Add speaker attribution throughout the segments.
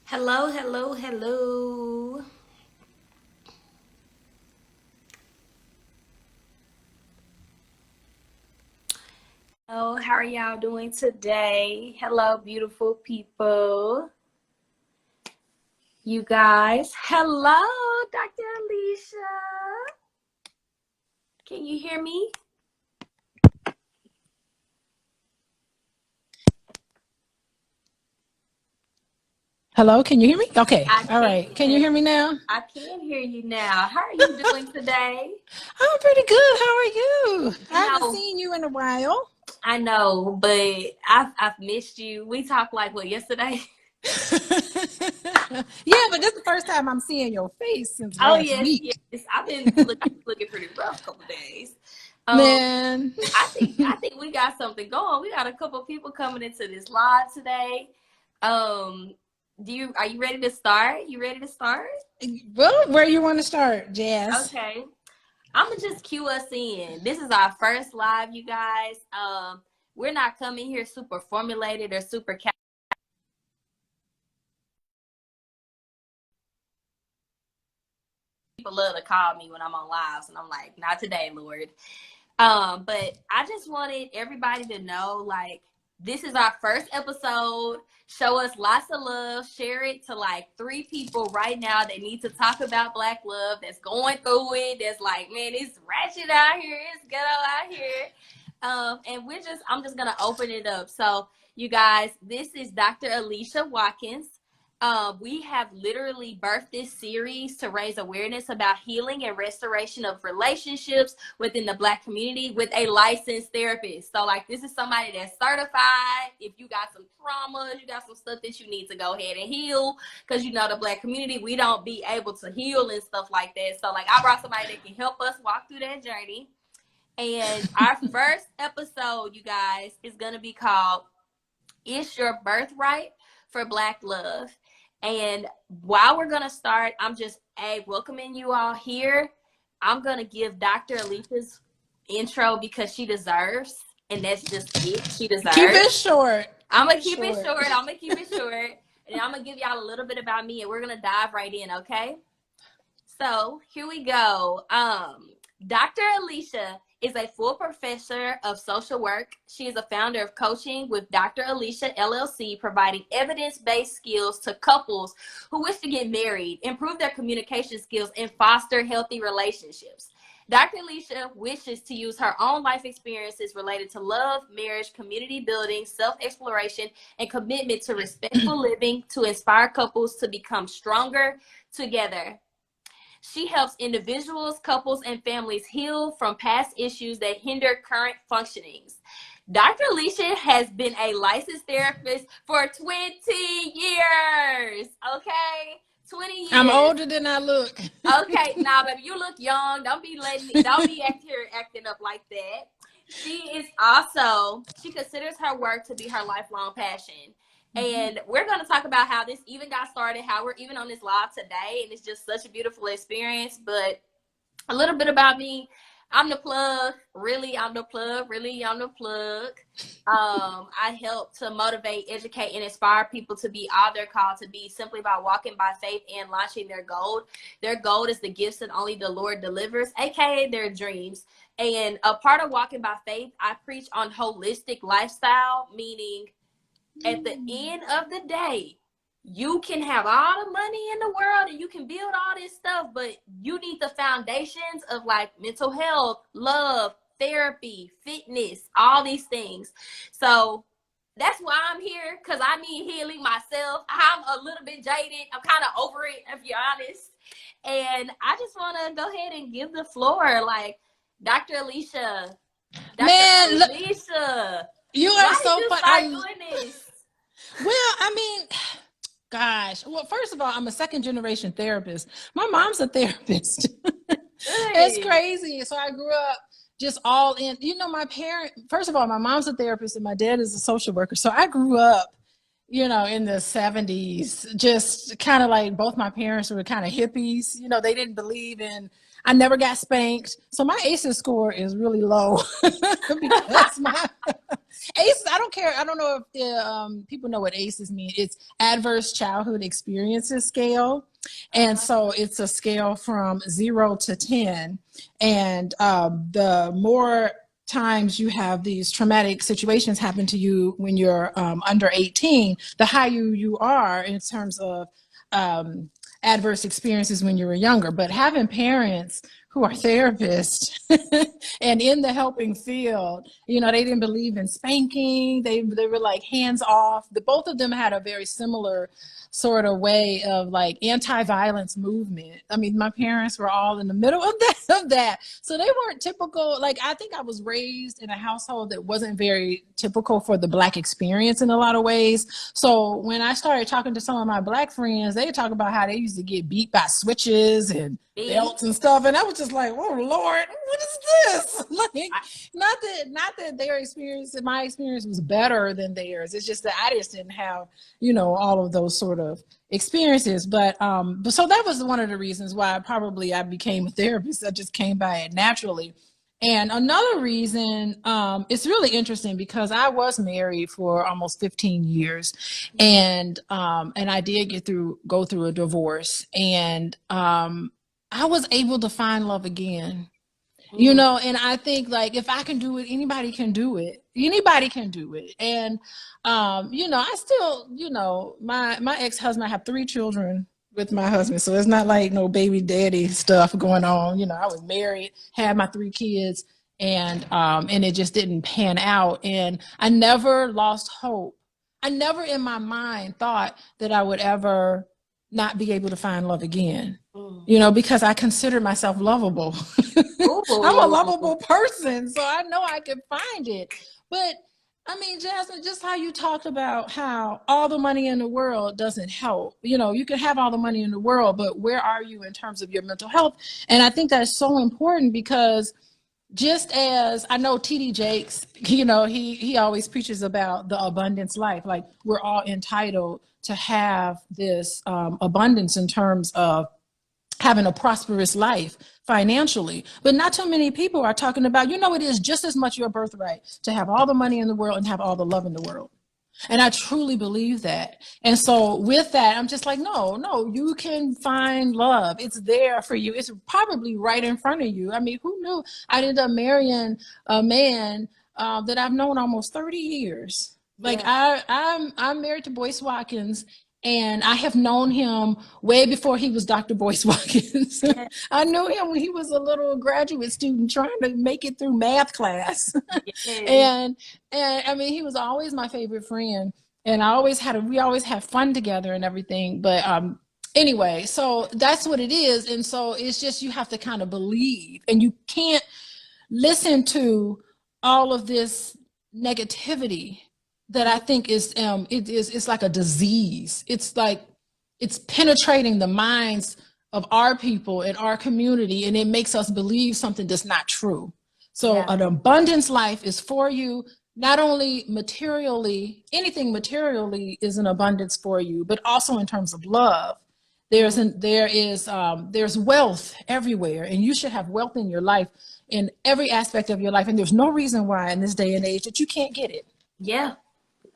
Speaker 1: Hello, hello, hello. Oh, how are y'all doing today? Hello, beautiful people. You guys. Hello, Dr. Alicia. Can you hear me?
Speaker 2: Hello, can you hear me? Okay,
Speaker 1: I
Speaker 2: all right. Can you
Speaker 1: can.
Speaker 2: hear me now?
Speaker 1: I can hear you now. How are you doing today?
Speaker 2: I'm pretty good. How are you?
Speaker 1: You
Speaker 2: I haven't
Speaker 1: know,
Speaker 2: seen you in a while.
Speaker 1: I know, but I've missed you. We talked like what yesterday?
Speaker 2: Yeah, but this is the first time I'm seeing your face since
Speaker 1: Oh
Speaker 2: last
Speaker 1: yes,
Speaker 2: week.
Speaker 1: yes. I've been looking pretty rough a couple days. Um,
Speaker 2: Man.
Speaker 1: I think we got something going. We got a couple people coming into this live today. Um, are you ready to start? You ready to start?
Speaker 2: Well, where you want to start, Jazz?
Speaker 1: Okay. I'm gonna just cue us in. This is our first live, you guys. We're not coming here super formulated or super. People love to call me when I'm on lives, and I'm like, not today, Lord. But I just wanted everybody to know, like, this is our first episode. Show us lots of love. Share it to like 3 people right now that need to talk about Black love, that's going through it, that's like, man, it's ratchet out here, it's ghetto out here. And I'm just gonna open it up. So, you guys, this is Dr. Alicia Watkins. We have literally birthed this series to raise awareness about healing and restoration of relationships within the Black community with a licensed therapist. So, like, this is somebody that's certified. If you got some traumas, you got some stuff that you need to go ahead and heal, because you know the Black community, we don't be able to heal and stuff like that. So, like, I brought somebody that can help us walk through that journey. And our first episode, you guys, is gonna be called "It's Your Birthright for Black Love." And while we're gonna start, I'm just welcoming you all here. I'm gonna give Dr. Alicia's intro because she deserves, and that's just it. She
Speaker 2: Keep it
Speaker 1: deserves.
Speaker 2: short.
Speaker 1: I'm
Speaker 2: Keep
Speaker 1: gonna
Speaker 2: it
Speaker 1: keep it
Speaker 2: short.
Speaker 1: short. I'm gonna keep it short, and I'm gonna give y'all a little bit about me, and we're gonna dive right in. Okay. So here we go. Dr. Alicia is a full professor of social work. She is a founder of Coaching with Dr. Alicia LLC, providing evidence-based skills to couples who wish to get married, improve their communication skills, and foster healthy relationships. Dr. Alicia wishes to use her own life experiences related to love, marriage, community building, self-exploration, and commitment to respectful living to inspire couples to become stronger together. She helps individuals, couples, and families heal from past issues that hinder current functionings. Dr. Alicia has been a licensed therapist for 20 years. Okay? 20
Speaker 2: I'm
Speaker 1: years.
Speaker 2: older than I look.
Speaker 1: Okay, now, baby, you look young. Don't be acting up like that. She considers her work to be her lifelong passion. And we're going to talk about how this even got started, how we're even on this live today. And it's just such a beautiful experience. But a little bit about me. I'm the plug. Really, I'm the plug. Really, I'm the plug. I help to motivate, educate, and inspire people to be all they're called to be simply by walking by faith and launching their gold. Their gold is the gifts that only the Lord delivers, aka their dreams. And a part of walking by faith, I preach on holistic lifestyle, meaning at the end of the day, you can have all the money in the world and you can build all this stuff, but you need the foundations of like mental health, love, therapy, fitness, all these things. So that's why I'm here, because I need healing myself. I'm a little bit jaded. I'm kind of over it, if you're honest. And I just want to go ahead and give the floor, like, Dr. Alicia. Dr.
Speaker 2: Man, look,
Speaker 1: Alicia,
Speaker 2: you are
Speaker 1: why did
Speaker 2: so
Speaker 1: you
Speaker 2: fun.
Speaker 1: start doing this?
Speaker 2: Well, I mean, gosh. Well, first of all, I'm a second generation therapist. My mom's a therapist. It's
Speaker 1: Good.
Speaker 2: crazy. So I grew up just all in. My parent, first of all, my mom's a therapist and my dad is a social worker. So I grew up, in the 70s, just kind of like both my parents were kind of hippies. They didn't believe in, I never got spanked. So my ACEs score is really low because ACEs, I don't care. I don't know if the people know what ACEs mean. It's Adverse Childhood Experiences Scale. And so it's a scale from 0 to 10. And the more times you have these traumatic situations happen to you when you're under 18, the higher you are in terms of adverse experiences when you were younger. But having parents who are therapists and in the helping field, you know, they didn't believe in spanking. They were like hands off. Both of them had a very similar sort of way of like anti-violence movement. I mean, my parents were all in the middle of that. So they weren't typical. Like, I think I was raised in a household that wasn't very typical for the Black experience in a lot of ways. So when I started talking to some of my Black friends, they talk about how they used to get beat by switches and belts and stuff. And I was just like, oh Lord, what is this? Like, not that their experience and my experience was better than theirs. It's just that I just didn't have, you know, all of those sort of experiences. But so that was one of the reasons why I became a therapist. I just came by it naturally. And another reason, it's really interesting because I was married for almost 15 years, and I did go through a divorce, and I was able to find love again. You know, and I think like if I can do it, anybody can do it. Anybody can do it. And you know, I still, you know, my ex-husband, I have 3 children with my husband. So it's not like no baby daddy stuff going on. You know, I was married, had my 3 kids, and it just didn't pan out. And I never lost hope. I never in my mind thought that I would ever not be able to find love again. You know, because I consider myself lovable. I'm a lovable person, so I know I can find it. But I mean, Jasmine, just how you talked about how all the money in the world doesn't help. You know, you can have all the money in the world, but where are you in terms of your mental health? And I think that's so important because just as I know TD Jakes, you know, he always preaches about the abundance life. Like we're all entitled to have this abundance in terms of having a prosperous life financially, but not too many people are talking about, you know, it is just as much your birthright to have all the money in the world and have all the love in the world. And I truly believe that. And so with that, I'm just like, no, you can find love. It's there for you. It's probably right in front of you. I mean, who knew I ended up marrying a man that I've known almost 30 years. Like I'm married to Boyce Watkins. And I have known him way before he was Dr. Boyce Watkins. I knew him when he was a little graduate student trying to make it through math class. And I mean, he was always my favorite friend. And we always had fun together and everything. But anyway, so that's what it is. And so it's just you have to kind of believe. And you can't listen to all of this negativity that I think it's like a disease. It's like it's penetrating the minds of our people in our community, and it makes us believe something that's not true. So an abundance life is for you, not only materially, anything materially is an abundance for you, but also in terms of love. There's wealth everywhere, and you should have wealth in your life in every aspect of your life. And there's no reason why in this day and age that you can't get it.
Speaker 1: Yeah.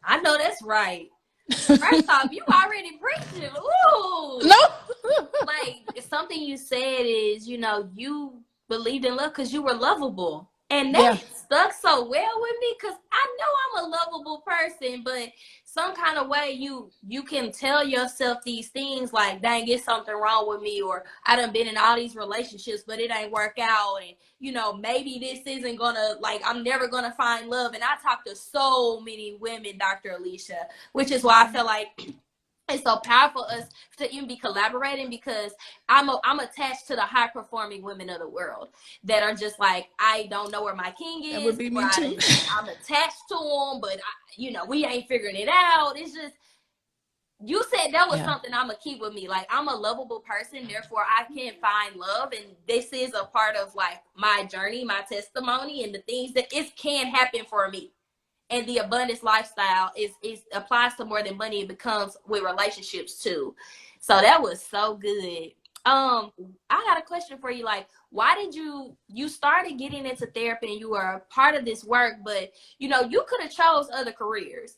Speaker 1: I know that's right. First off, you already preaching. Ooh.
Speaker 2: No.
Speaker 1: Like something you said is, you know, you believed in love because you were lovable. And that stuck so well with me because I know I'm a lovable person, but some kind of way you can tell yourself these things like, dang, it's something wrong with me, or I done been in all these relationships, but it ain't work out. And, you know, maybe this isn't gonna, like, I'm never gonna find love. And I talk to so many women, Dr. Alicia, which is why I feel like it's so powerful us to even be collaborating because I'm attached to the high performing women of the world that are just like, I don't know where my king is.
Speaker 2: That would be me too.
Speaker 1: I'm attached to him, but you know, we ain't figuring it out. It's just, you said that was something I'm gonna keep with me. Like I'm a lovable person, therefore I can find love, and this is a part of like my journey, my testimony, and the things that it can happen for me. And the abundance lifestyle is applies to more than money. It becomes with relationships too. So that was so good. Um, I got a question for you. Like, why did you started getting into therapy and you were a part of this work, but you could have chose other careers.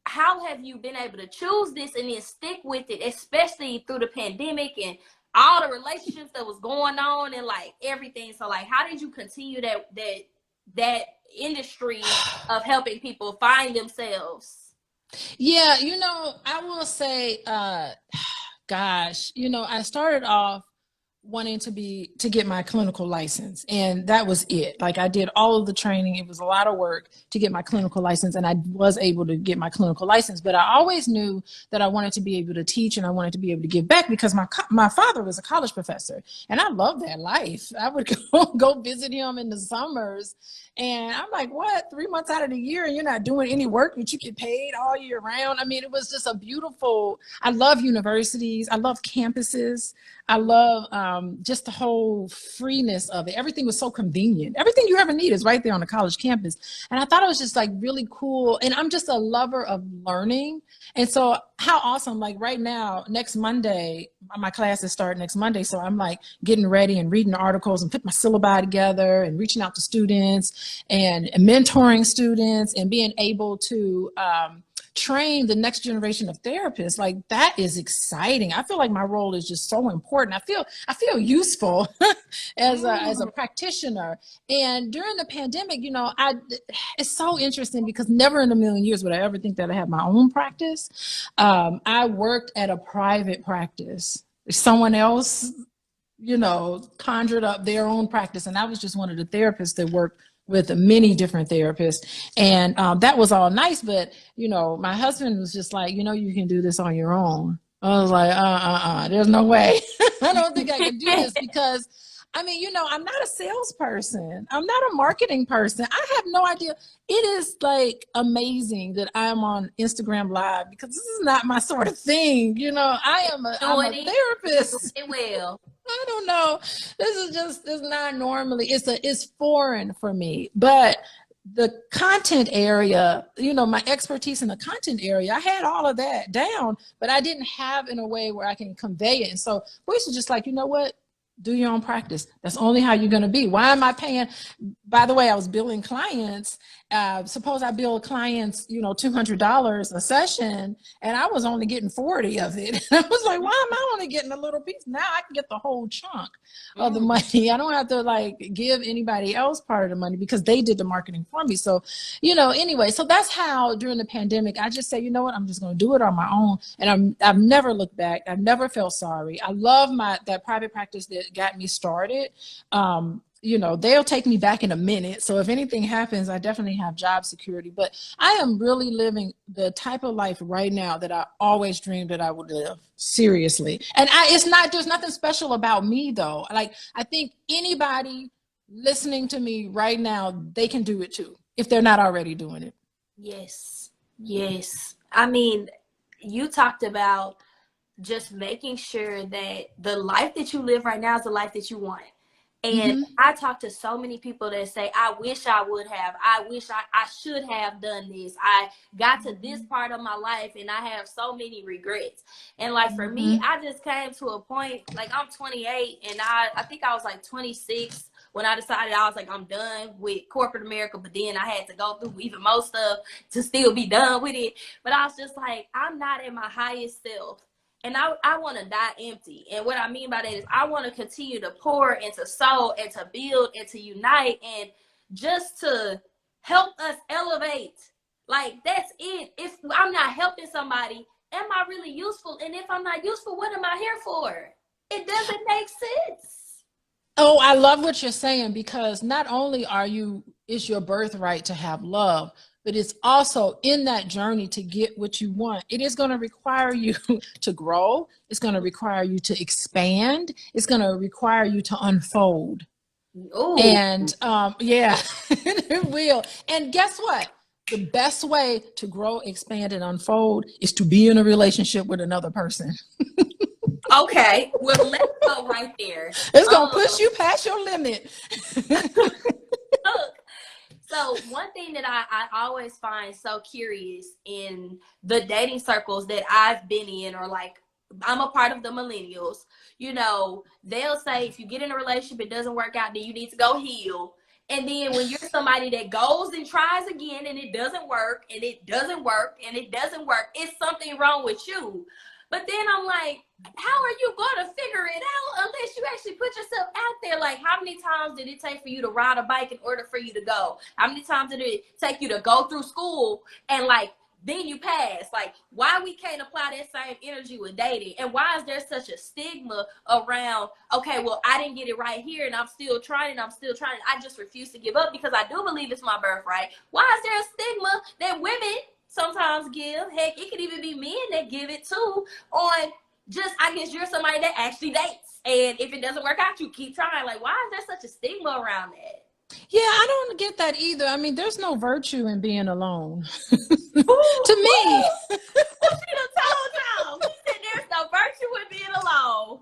Speaker 1: How have you been able to choose this and then stick with it, especially through the pandemic and all the relationships that was going on and like everything? So like, how did you continue that industry of helping people find themselves?
Speaker 2: Yeah, I will say, gosh, I started off wanting to get my clinical license, and that was it. Like, I did all of the training. It was a lot of work to get my clinical license, and I was able to get my clinical license, but I always knew that I wanted to be able to teach and I wanted to be able to give back, because my father was a college professor and I loved that life. I would go visit him in the summers, and I'm like, what, 3 months out of the year and you're not doing any work, but you get paid all year round? I mean, it was just I love universities. I love campuses. I love just the whole freeness of it. Everything was so convenient. Everything you ever need is right there on the college campus. And I thought it was just like really cool. And I'm just a lover of learning. And so how awesome, like right now, next Monday, my classes start next Monday. So I'm like getting ready and reading articles and putting my syllabi together and reaching out to students and mentoring students and being able to train the next generation of therapists. Like, that is exciting. I feel like my role is just so important. I feel useful as a practitioner. And during the pandemic, it's so interesting because never in a million years would I ever think that I have my own practice. I worked at a private practice. Someone else, conjured up their own practice, and I was just one of the therapists that worked with many different therapists. And that was all nice, but my husband was just like, you can do this on your own. I was like, there's no way. I don't think I can do this, because I'm not a salesperson. I'm not a marketing person. I have no idea. It is like amazing that I'm on Instagram Live, because this is not my sort of thing. I'm a therapist.
Speaker 1: Well,
Speaker 2: I don't know. It's not normally, it's foreign for me. But the content area, my expertise in the content area, I had all of that down, but I didn't have in a way where I can convey it. And so Boyce was just like, you know what? Do your own practice. That's only how you're going to be. Why am I paying? By the way, I was billing clients. Suppose I bill clients, $200 a session, and I was only getting 40 of it. I was like, why am I only getting a little piece? Now I can get the whole chunk of the money. I don't have to like give anybody else part of the money, because they did the marketing for me. So, anyway, so that's how during the pandemic, I just say, you know what, I'm just going to do it on my own. And I've never looked back. I've never felt sorry. I love that private practice that got me started. They'll take me back in a minute. So if anything happens, I definitely have job security. But I am really living the type of life right now that I always dreamed that I would live. Seriously. And there's nothing special about me though. Like, I think anybody listening to me right now, they can do it too, if they're not already doing it.
Speaker 1: Yes. Yes. I mean, you talked about just making sure that the life that you live right now is the life that you want. And I talk to so many people that say, I wish I would have, I wish I should have done this. I got to this part of my life and I have so many regrets. And like for me, I just came to a point, like I'm 28 and I think I was like 26 when I decided I was like, I'm done with corporate America, but then I had to go through even more stuff to still be done with it. But I was just like, I'm not at my highest self. And I want to die empty. And what I mean by that is I want to continue to pour and to sow and to build and to unite and just to help us elevate. Like, that's it. If I'm not helping somebody, am I really useful? And if I'm not useful, what am I here for? It doesn't make sense.
Speaker 2: Oh, I love what you're saying, because not only is your birthright to have love, but it's also in that journey to get what you want. It is going to require you to grow. It's going to require you to expand. It's going to require you to unfold.
Speaker 1: Ooh.
Speaker 2: And yeah, it will. And guess what? The best way to grow, expand, and unfold is to be in a relationship with another person.
Speaker 1: Okay, well, let's go right there.
Speaker 2: It's going to push you past your limit.
Speaker 1: Look. So one thing that I always find so curious in the dating circles that I've been in, or like I'm a part of the millennials. You know, they'll say if you get in a relationship, it doesn't work out, then you need to go heal. And then when you're somebody that goes and tries again and it doesn't work and it doesn't work and it doesn't work, it's something wrong with you. But then I'm like, how are you going to figure it out unless you actually put yourself out there? Like, how many times did it take for you to ride a bike in order for you to go? How many times did it take you to go through school and like, then you pass? Like, why we can't apply that same energy with dating? And why is there such a stigma around, okay, well, I didn't get it right here and I'm still trying. I just refuse to give up because I do believe it's my birthright. Why is there a stigma that women sometimes give? Heck, it could even be men that give it too, on just, I guess you're somebody that actually dates. And if it doesn't work out, you keep trying. Like, why is there such a stigma around that?
Speaker 2: Yeah, I don't get that either. I mean, there's no virtue in being alone.
Speaker 1: Ooh,
Speaker 2: To me.
Speaker 1: she done told y'all. She said there's no virtue in being alone.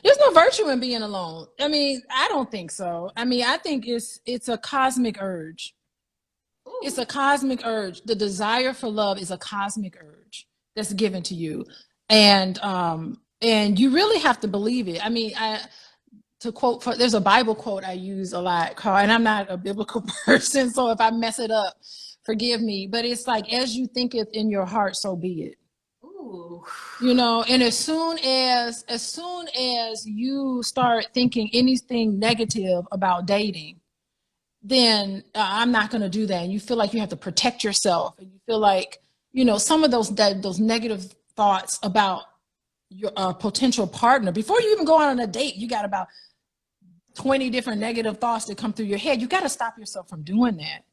Speaker 2: There's no virtue in being alone. I mean, I don't think so. I mean, I think it's a cosmic urge. Ooh. It's a cosmic urge. The desire for love is a cosmic urge that's given to you. And you really have to believe it. I mean, to quote, there's a Bible quote I use a lot, Carl, and I'm not a biblical person, so if I mess it up, forgive me. But it's like, as you thinketh in your heart, so be it.
Speaker 1: Ooh.
Speaker 2: You know, and as soon as you start thinking anything negative about dating, then I'm not going to do that. And you feel like you have to protect yourself, and you feel like, you know, some of those negative thoughts about your potential partner, before you even go out on a date, you got about 20 different negative thoughts that come through your head. You got to stop yourself from doing that,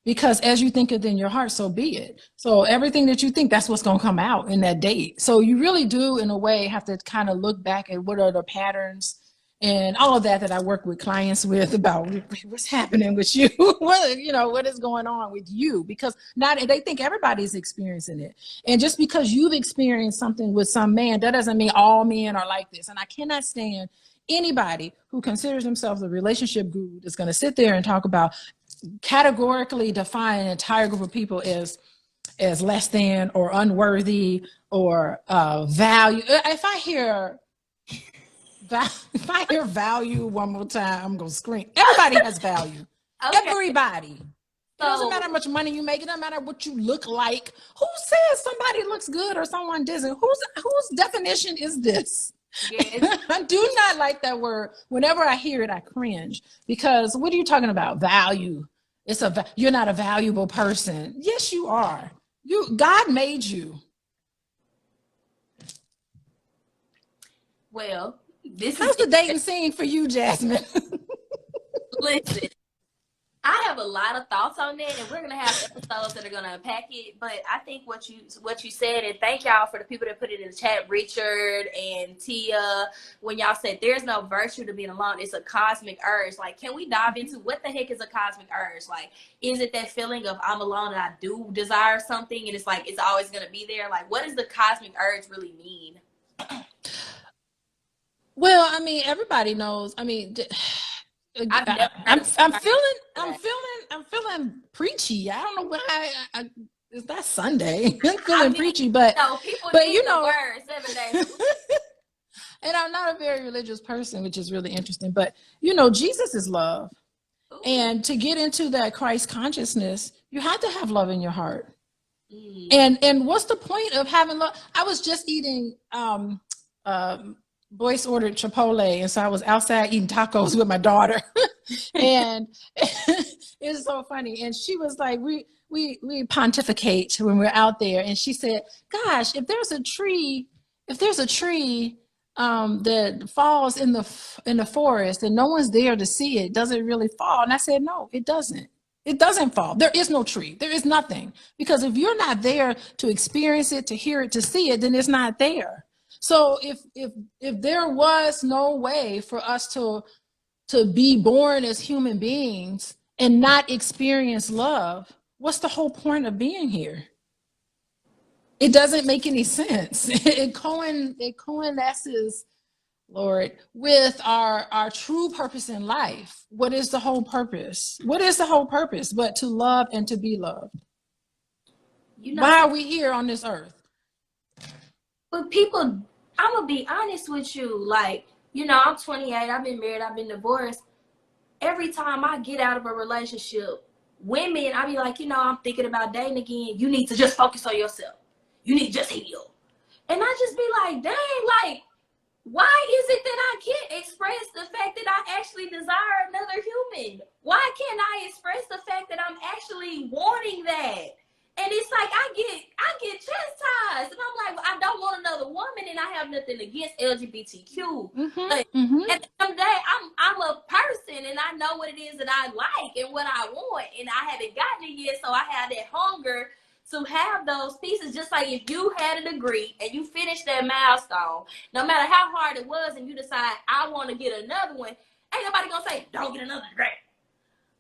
Speaker 2: because as you think it in your heart, so be it. So everything that you think, that's what's going to come out in that date. So you really do, in a way, have to kind of look back at what are the patterns and all of that I work with clients with, about what's happening with you, what is going on with you, because they think everybody's experiencing it. And just because you've experienced something with some man, that doesn't mean all men are like this. And I cannot stand anybody who considers themselves a relationship guru that's going to sit there and talk about, categorically define an entire group of people as less than or unworthy or value. If I hear value one more time, I'm gonna scream. Everybody has value. Okay. Everybody. It doesn't matter how much money you make. It doesn't matter what you look like. Who says somebody looks good or someone doesn't? Whose definition is this? Yes. I do not like that word. Whenever I hear it, I cringe, because what are you talking about? Value. You're not a valuable person. Yes, you are. God made you.
Speaker 1: Well,
Speaker 2: how's the dating scene for you, Jasmine?
Speaker 1: Listen, I have a lot of thoughts on that, and we're gonna have episodes that are gonna unpack it. But I think what you said, and thank y'all for the people that put it in the chat, Richard and Tia, when y'all said there's no virtue to being alone, it's a cosmic urge. Like, can we dive into what the heck is a cosmic urge? Like, is it that feeling of I'm alone and I do desire something, and it's like it's always gonna be there? Like, what does the cosmic urge really mean?
Speaker 2: Well, I mean, everybody knows. I mean, I'm feeling preachy. I don't know why. It's that Sunday. I'm feeling preachy, but
Speaker 1: you know, word 7 days.
Speaker 2: And I'm not a very religious person, which is really interesting. But you know, Jesus is love, ooh. And to get into that Christ consciousness, you have to have love in your heart. And what's the point of having love? I was just eating. Boyce ordered Chipotle, and so I was outside eating tacos with my daughter, and it's so funny. And she was like, we pontificate when we're out there, and she said, "Gosh, if there's a tree that falls in the forest and no one's there to see it, does it really fall?" And I said, "No, it doesn't. It doesn't fall. There is no tree. There is nothing, because if you're not there to experience it, to hear it, to see it, then it's not there." So if there was no way for us to be born as human beings and not experience love, what's the whole point of being here? It doesn't make any sense. It coalesces, Lord, with our true purpose in life. What is the whole purpose? What is the whole purpose but to love and to be loved? Why are we here on this earth?
Speaker 1: But people, I'm gonna be honest with you. Like, you know, I'm 28. I've been married. I've been divorced. Every time I get out of a relationship, women, I be like, you know, I'm thinking about dating again. You need to just focus on yourself. You need to just heal. And I just be like, dang, like, why is it that I can't express the fact that I actually desire another human? Why can't I express the fact that I'm actually wanting that? And it's like I get chastised, and I'm like, well, I don't want another woman, and I have nothing against LGBTQ. But at the end of the day, I'm a person, and I know what it is that I like and what I want, and I haven't gotten it yet, so I have that hunger to have those pieces. Just like if you had a degree and you finished that milestone, no matter how hard it was, and you decide I want to get another one, ain't nobody gonna say don't get another degree.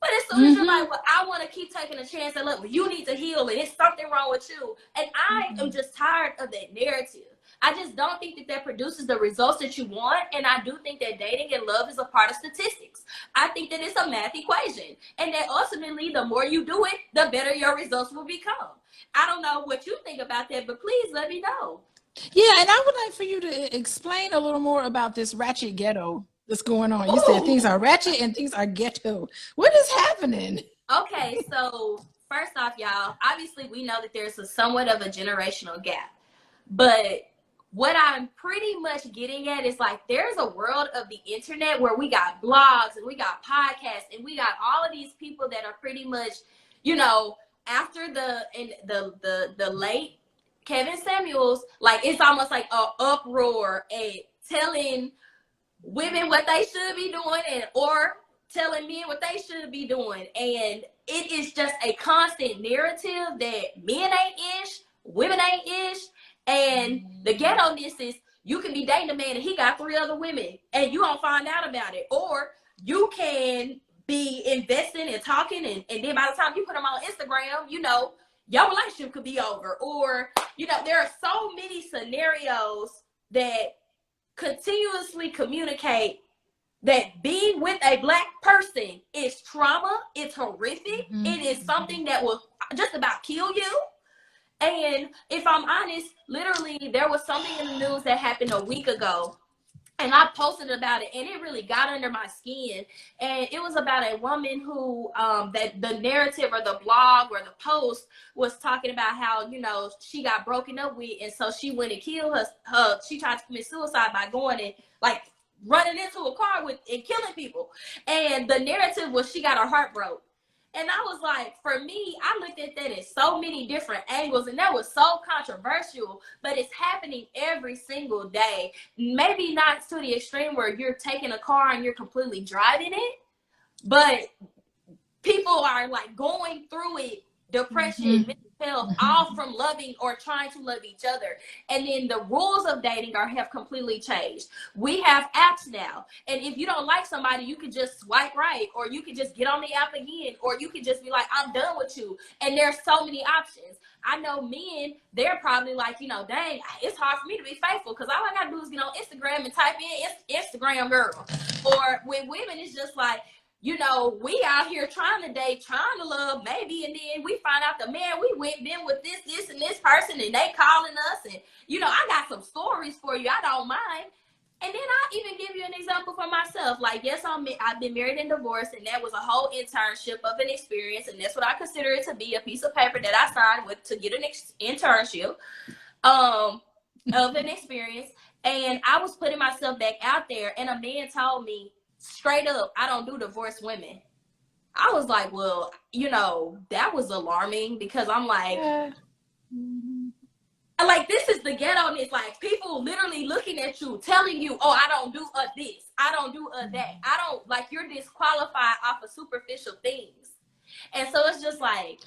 Speaker 1: But as soon as you're like, well, I want to keep taking a chance, and look, well, you need to heal, and it's something wrong with you. And I am just tired of that narrative. I just don't think that that produces the results that you want. And I do think that dating and love is a part of statistics. I think that it's a math equation, and that ultimately, the more you do it, the better your results will become. I don't know what you think about that, but please let me know.
Speaker 2: Yeah, and I would like for you to explain a little more about this ratchet ghetto that's going on. You said things are ratchet and things are ghetto. What is happening?
Speaker 1: Okay, so first off, y'all, obviously we know that there's a somewhat of a generational gap. But what I'm pretty much getting at is like there's a world of the internet where we got blogs and we got podcasts and we got all of these people that are pretty much, you know, after the late Kevin Samuels, like it's almost like an uproar and telling women what they should be doing, and or telling men what they should be doing. And it is just a constant narrative that men ain't ish, women ain't ish. And the ghetto-ness is you can be dating a man and he got 3 other women and you don't find out about it. Or you can be investing and talking, and then by the time you put them on Instagram, you know, your relationship could be over. Or, you know, there are so many scenarios that continuously communicate that being with a Black person is trauma, it's horrific, it is something that will just about kill you. And if I'm honest, literally there was something in the news that happened a week ago, and I posted about it, and it really got under my skin. And it was about a woman who, that the narrative or the blog or the post was talking about how, you know, she got broken up with, and so she went and killed her. She tried to commit suicide by going and like running into a car with and killing people. And the narrative was she got her heart broke. And I was like, for me, I looked at that in so many different angles, and that was so controversial, but it's happening every single day. Maybe not to the extreme where you're taking a car and you're completely driving it, but people are like going through it, depression, mental health, all from loving or trying to love each other. And then the rules of dating have completely changed. We have apps now, and if you don't like somebody, you can just swipe right, or you can just get on the app again, or you can just be like, I'm done with you. And there's so many options. I know men, they're probably like, you know, dang, it's hard for me to be faithful because all I gotta do is get on Instagram and type in Instagram girl. Or with women, it's just like, you know, we out here trying to date, trying to love, maybe, and then we find out the man we went been with this, and this person, and they calling us, and, you know, I got some stories for you, I don't mind. And then I'll even give you an example for myself. Like, yes, I've been married and divorced, and that was a whole internship of an experience, and that's what I consider it to be, a piece of paper that I signed with to get an internship of an experience. And I was putting myself back out there, and a man told me, straight up, I don't do divorced women. I was like, well, you know, that was alarming because I'm like, like, this is the ghetto-ness. Like, people literally looking at you, telling you, oh, I don't do this, I don't do that, I don't, like, you're disqualified off of superficial things. And so it's just like,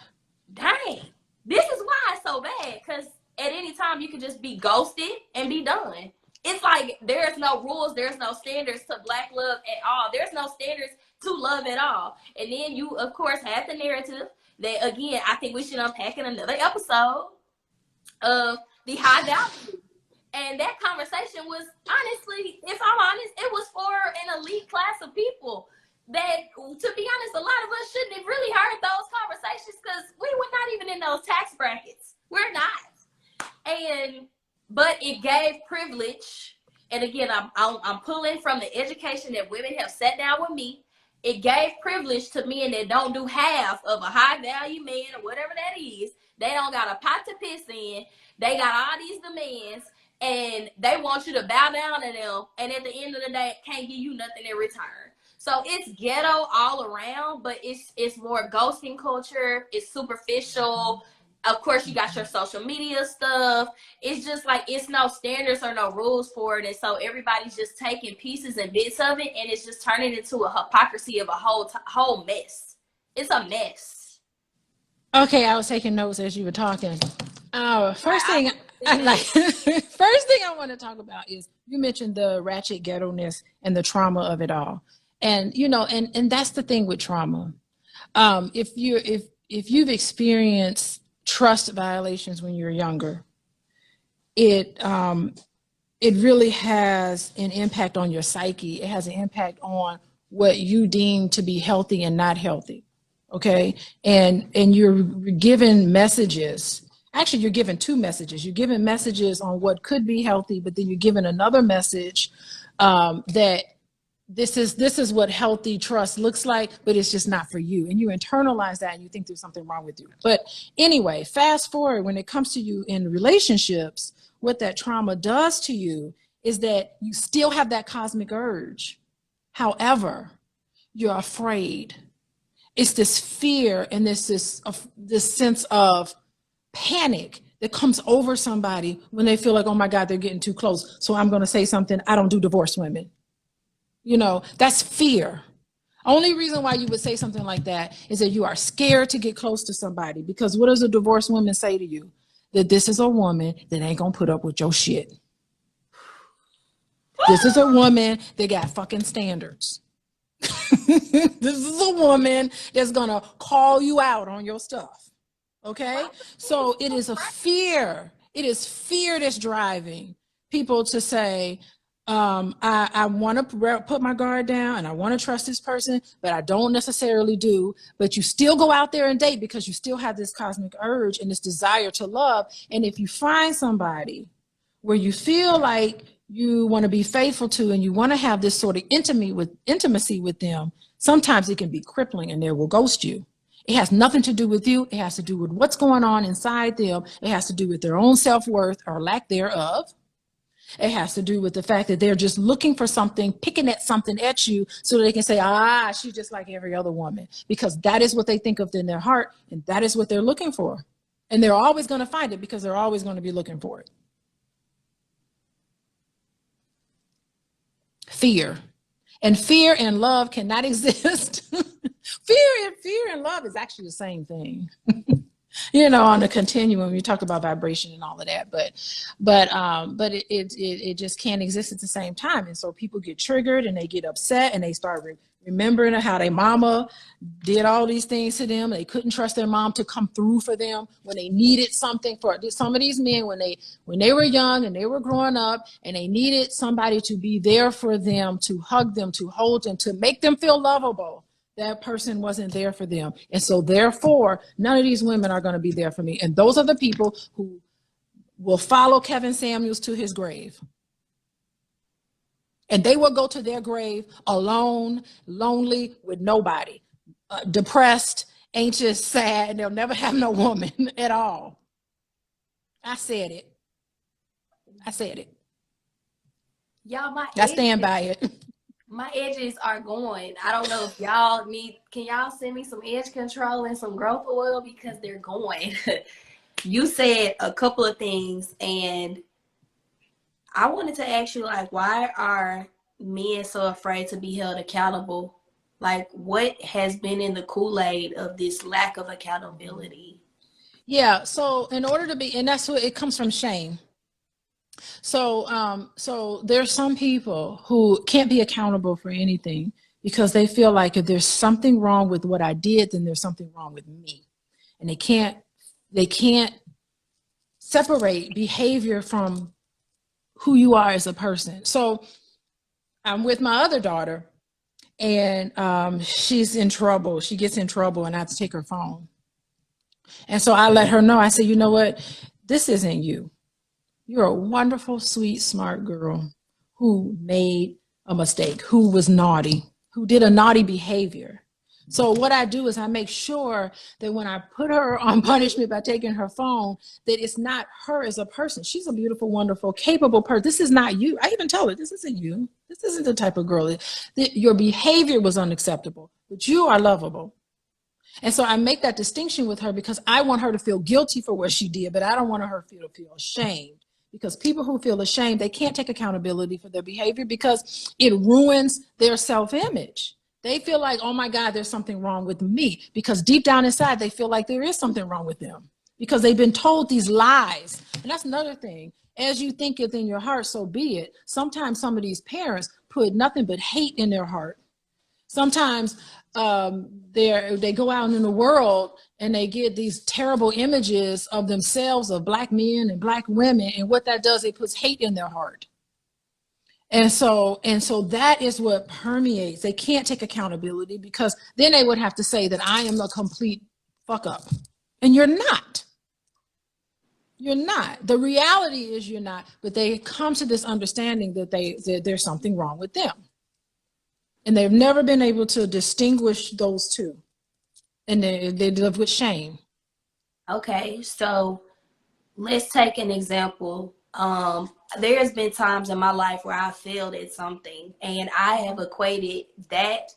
Speaker 1: dang, this is why it's so bad, because at any time you can just be ghosted and be done. It's like there's no rules, there's no standards to Black love at all. There's no standards to love at all. And then you, of course, have the narrative that, again, I think we should unpack in another episode of the high value. And that conversation was, honestly, if I'm honest, it was for an elite class of people that, to be honest, a lot of us shouldn't have really heard those conversations because we were not even in those tax brackets. We're not. But but it gave privilege. And again, I'm pulling from the education that women have sat down with me. It gave privilege to men that don't do half of a high value man or whatever that is. They don't got a pot to piss in. They got all these demands, and they want you to bow down to them. And at the end of the day, can't give you nothing in return. So it's ghetto all around, but it's more ghosting culture. It's superficial. Of course, you got your social media stuff. It's just like, it's no standards or no rules for it. And so everybody's just taking pieces and bits of it, and it's just turning into a hypocrisy of a whole mess. It's a mess.
Speaker 2: Okay, I was taking notes as you were talking. First thing I want to talk about is, you mentioned the ratchet ghetto-ness and the trauma of it all. And, you know, and that's the thing with trauma. If you've experienced trust violations when you're younger, it really has an impact on your psyche. It has an impact on what you deem to be healthy and not healthy. Okay. And you're given messages. Actually, you're given two messages. You're given messages on what could be healthy, but then you're given another message that this is what healthy trust looks like, but it's just not for you. And you internalize that and you think there's something wrong with you. But anyway, fast forward, when it comes to you in relationships, what that trauma does to you is that you still have that cosmic urge. However, you're afraid. It's this fear and this sense of panic that comes over somebody when they feel like, oh my God, they're getting too close. So I'm going to say something. I don't do divorced women. You know, that's fear. Only reason why you would say something like that is that you are scared to get close to somebody, because what does a divorced woman say to you? That this is a woman that ain't gonna put up with your shit. This is a woman that got fucking standards. This is a woman that's gonna call you out on your stuff. Okay? So it is a fear. It is fear that's driving people to say, I want to put my guard down and I want to trust this person, but I don't necessarily do. But you still go out there and date because you still have this cosmic urge and this desire to love. And if you find somebody where you feel like you want to be faithful to and you want to have this sort of intimacy with them, sometimes it can be crippling and they will ghost you. It has nothing to do with you. It has to do with what's going on inside them. It has to do with their own self-worth or lack thereof. It has to do with the fact that they're just looking for something, picking at something at you so they can say, she's just like every other woman, because that is what they think of in their heart. And that is what they're looking for. And they're always going to find it because they're always going to be looking for it. Fear. And fear and love cannot exist. Fear and love is actually the same thing. You know, on the continuum, you talk about vibration and all of that, but it just can't exist at the same time. And so people get triggered and they get upset and they start remembering how their mama did all these things to them. They couldn't trust their mom to come through for them when they needed something. For some of these men, when they were young and they were growing up and they needed somebody to be there for them, to hug them, to hold them, to make them feel lovable, that person wasn't there for them. And so therefore, none of these women are going to be there for me. And those are the people who will follow Kevin Samuels to his grave. And they will go to their grave alone, lonely, with nobody, depressed, anxious, sad, and they'll never have no woman at all. I said it.
Speaker 1: Y'all,
Speaker 2: I stand by it.
Speaker 1: My edges are going. I don't know if y'all can y'all send me some edge control and some growth oil, because they're going. You said a couple of things, and I wanted to ask you, like, why are men so afraid to be held accountable? Like, what has been in the Kool-Aid of this lack of accountability?
Speaker 2: Yeah, so in order to be, and that's what it comes from, shame. So there's some people who can't be accountable for anything because they feel like if there's something wrong with what I did, then there's something wrong with me. And they can't separate behavior from who you are as a person. So I'm with my other daughter, and she's in trouble. She gets in trouble and I have to take her phone. And so I let her know, I said, you know what, this isn't you. You're a wonderful, sweet, smart girl who made a mistake, who was naughty, who did a naughty behavior. So what I do is I make sure that when I put her on punishment by taking her phone, that it's not her as a person. She's a beautiful, wonderful, capable person. This is not you. I even tell her, this isn't you. This isn't the type of girl that your behavior was unacceptable, but you are lovable. And so I make that distinction with her because I want her to feel guilty for what she did, but I don't want her to feel ashamed. Because people who feel ashamed, they can't take accountability for their behavior because it ruins their self-image. They feel like, oh my God, there's something wrong with me. Because deep down inside, they feel like there is something wrong with them because they've been told these lies. And that's another thing. As you think it in your heart, so be it. Sometimes some of these parents put nothing but hate in their heart. Sometimes they go out in the world and they get these terrible images of themselves, of Black men and Black women. And what that does, it puts hate in their heart. And so that is what permeates. They can't take accountability because then they would have to say that I am a complete fuck up. And you're not. You're not. The reality is you're not, but they come to this understanding that there's something wrong with them. And they've never been able to distinguish those two. And they live with shame.
Speaker 1: Okay, so let's take an example. There's been times in my life where I failed at something and I have equated that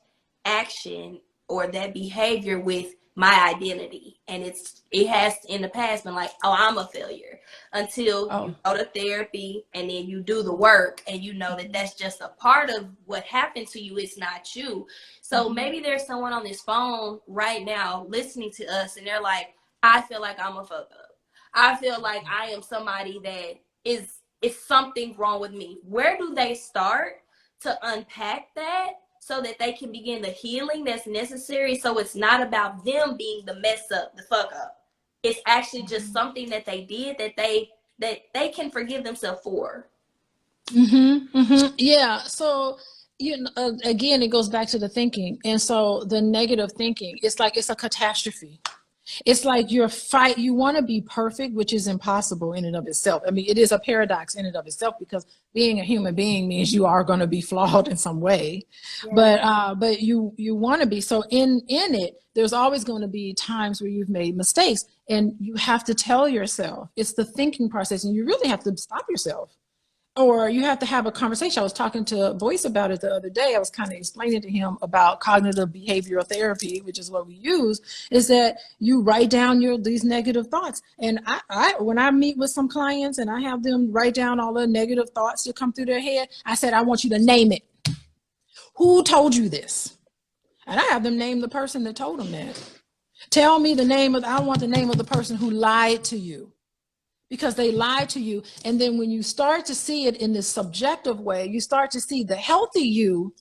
Speaker 1: action or that behavior with my identity. And it has in the past been like, oh, I'm a failure, until you go to therapy and then you do the work and you know that that's just a part of what happened to you. It's not you. So maybe there's someone on this phone right now listening to us and they're like, I feel like I'm a fuck up. I feel like I am somebody that is something wrong with me. Where do they start to unpack that so that they can begin the healing that's necessary? So it's not about them being the mess up, the fuck up. It's actually just something that they did that they can forgive themselves for.
Speaker 2: Yeah. So, again, it goes back to the thinking. And so the negative thinking, it's like it's a catastrophe. It's like you want to be perfect, which is impossible in and of itself. I mean, it is a paradox in and of itself because being a human being means you are going to be flawed in some way. Yeah. But you want to be. So in it, there's always going to be times where you've made mistakes and you have to tell yourself. It's the thinking process and you really have to stop yourself. Or you have to have a conversation. I was talking to Boyce about it the other day. I was kind of explaining to him about cognitive behavioral therapy, which is what we use, is that you write down these negative thoughts. And I when I meet with some clients and I have them write down all the negative thoughts that come through their head, I said, I want you to name it. Who told you this? And I have them name the person that told them that. Tell me I want the name of the person who lied to you. Because they lie to you. And then when you start to see it in this subjective way, you start to see the healthy you.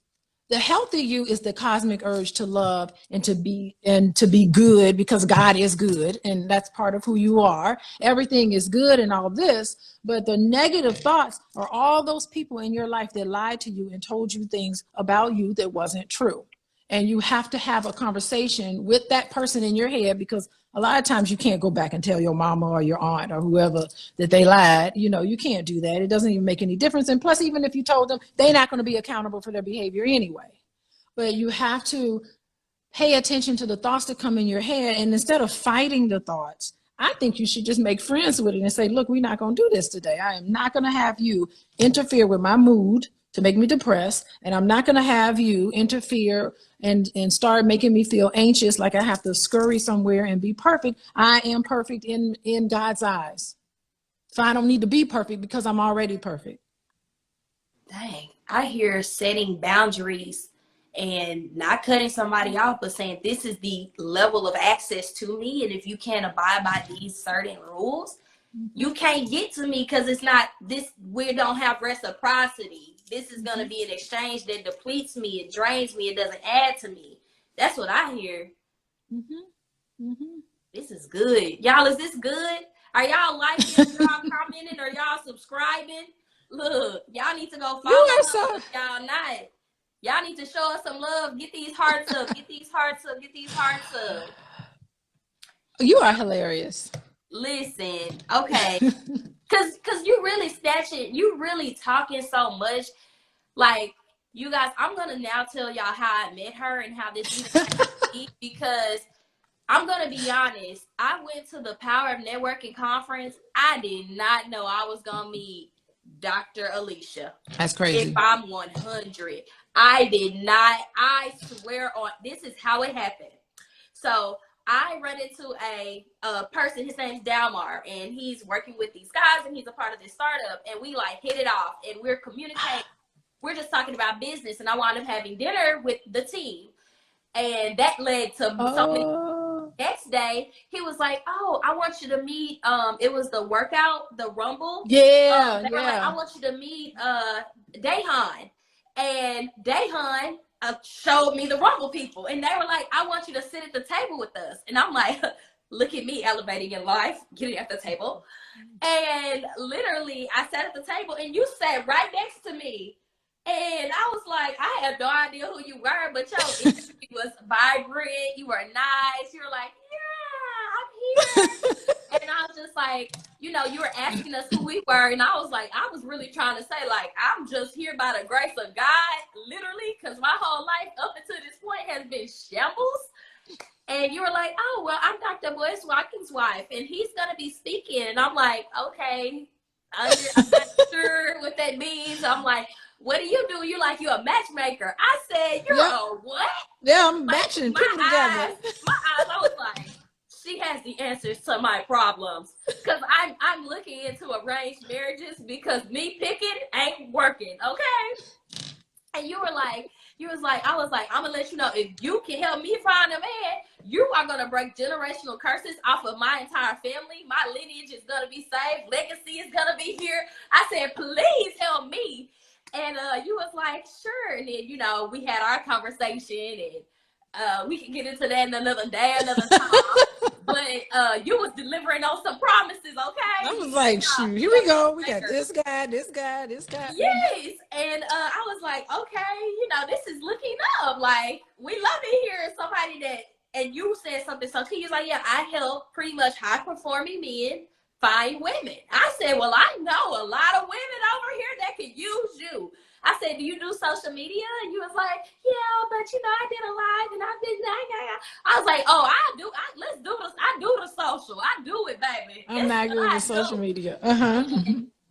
Speaker 2: The healthy you is the cosmic urge to love and to be good because God is good. And that's part of who you are. Everything is good and all this. But the negative thoughts are all those people in your life that lied to you and told you things about you that wasn't true. And you have to have a conversation with that person in your head because a lot of times you can't go back and tell your mama or your aunt or whoever that they lied. You can't do that. It doesn't even make any difference. And plus, even if you told them, they're not going to be accountable for their behavior anyway. But you have to pay attention to the thoughts that come in your head. And instead of fighting the thoughts, I think you should just make friends with it and say, look, we're not going to do this today. I am not going to have you interfere with my mood to make me depressed. And I'm not going to have you interfere and start making me feel anxious like I have to scurry somewhere and be perfect. I am perfect in God's eyes. So I don't need to be perfect because I'm already perfect.
Speaker 1: Dang, I hear setting boundaries and not cutting somebody off, but saying this is the level of access to me. And if you can't abide by these certain rules, you can't get to me because it's not this. We don't have reciprocity. This is going to be an exchange that depletes me. It drains me. It doesn't add to me. That's what I hear. This is good. Y'all, is this good? Are y'all liking? Y'all commenting? Or y'all subscribing? Look, y'all need to go follow us. Y'all not. Y'all need to show us some love. Get these hearts up. Get these hearts up. Get these hearts up.
Speaker 2: You are hilarious.
Speaker 1: Listen, okay. Cause you really snatching, you really talking so much. Like, you guys, I'm gonna now tell y'all how I met her and how this even came to be, because I'm gonna be honest. I went to the Power of Networking conference. I did not know I was gonna meet Dr. Alicia.
Speaker 2: That's crazy.
Speaker 1: If I'm 100, I did not. I swear on this is how it happened. So I run into a person. His name's Dalmar, and he's working with these guys, and he's a part of this startup. And we like hit it off, and we're communicating. We're just talking about business, and I wound up having dinner with the team, and that led to so many. Next day, he was like, "Oh, I want you to meet." It was the workout, the Rumble.
Speaker 2: Yeah,
Speaker 1: they were like, "I want you to meet Dahan," and Dahan showed me the Rumble people, and they were like, "I want you to sit at the table with us," and I'm like, "Look at me elevating in life, getting at the table," and literally, I sat at the table, and you sat right next to me. And I was like, I had no idea who you were, but your energy was vibrant. You were nice. You were like, yeah, I'm here. And I was just like, you know, you were asking us who we were. And I was like, I was really trying to say, like, I'm just here by the grace of God, literally, because my whole life up until this point has been shambles. And you were like, oh, well, I'm Dr. Boyce Watkins' wife, and he's going to be speaking. And I'm like, okay, I'm not sure what that means. I'm like, what do? You like, you a matchmaker? I said, you're a what?
Speaker 2: Yeah, I'm matching people together.
Speaker 1: My eyes, I was like, she has the answers to my problems. Because I'm looking into arranged marriages because me picking ain't working, okay? And you was like, I was like, I'm gonna let you know, if you can help me find a man, you are gonna break generational curses off of my entire family. My lineage is gonna be saved. Legacy is gonna be here. I said, please help me. And you was like, sure. And then, you know, we had our conversation, and we can get into that in another day, another time. But you was delivering on some promises, okay?
Speaker 2: I was like, shoot, here we go. We got this guy, this guy, this guy.
Speaker 1: Yes. And I was like, okay, you know, this is looking up. Like, we love to hear somebody that, and you said something so key. You was like, yeah, I help pretty much high-performing men find women. I said, well, I know a lot of women over here that could use you. I said, do you do social media? And you was like, yeah, but you know, I did a live and I've been, I was like, oh, let's do this. I do the social. I do it, baby.
Speaker 2: I'm not good with social media.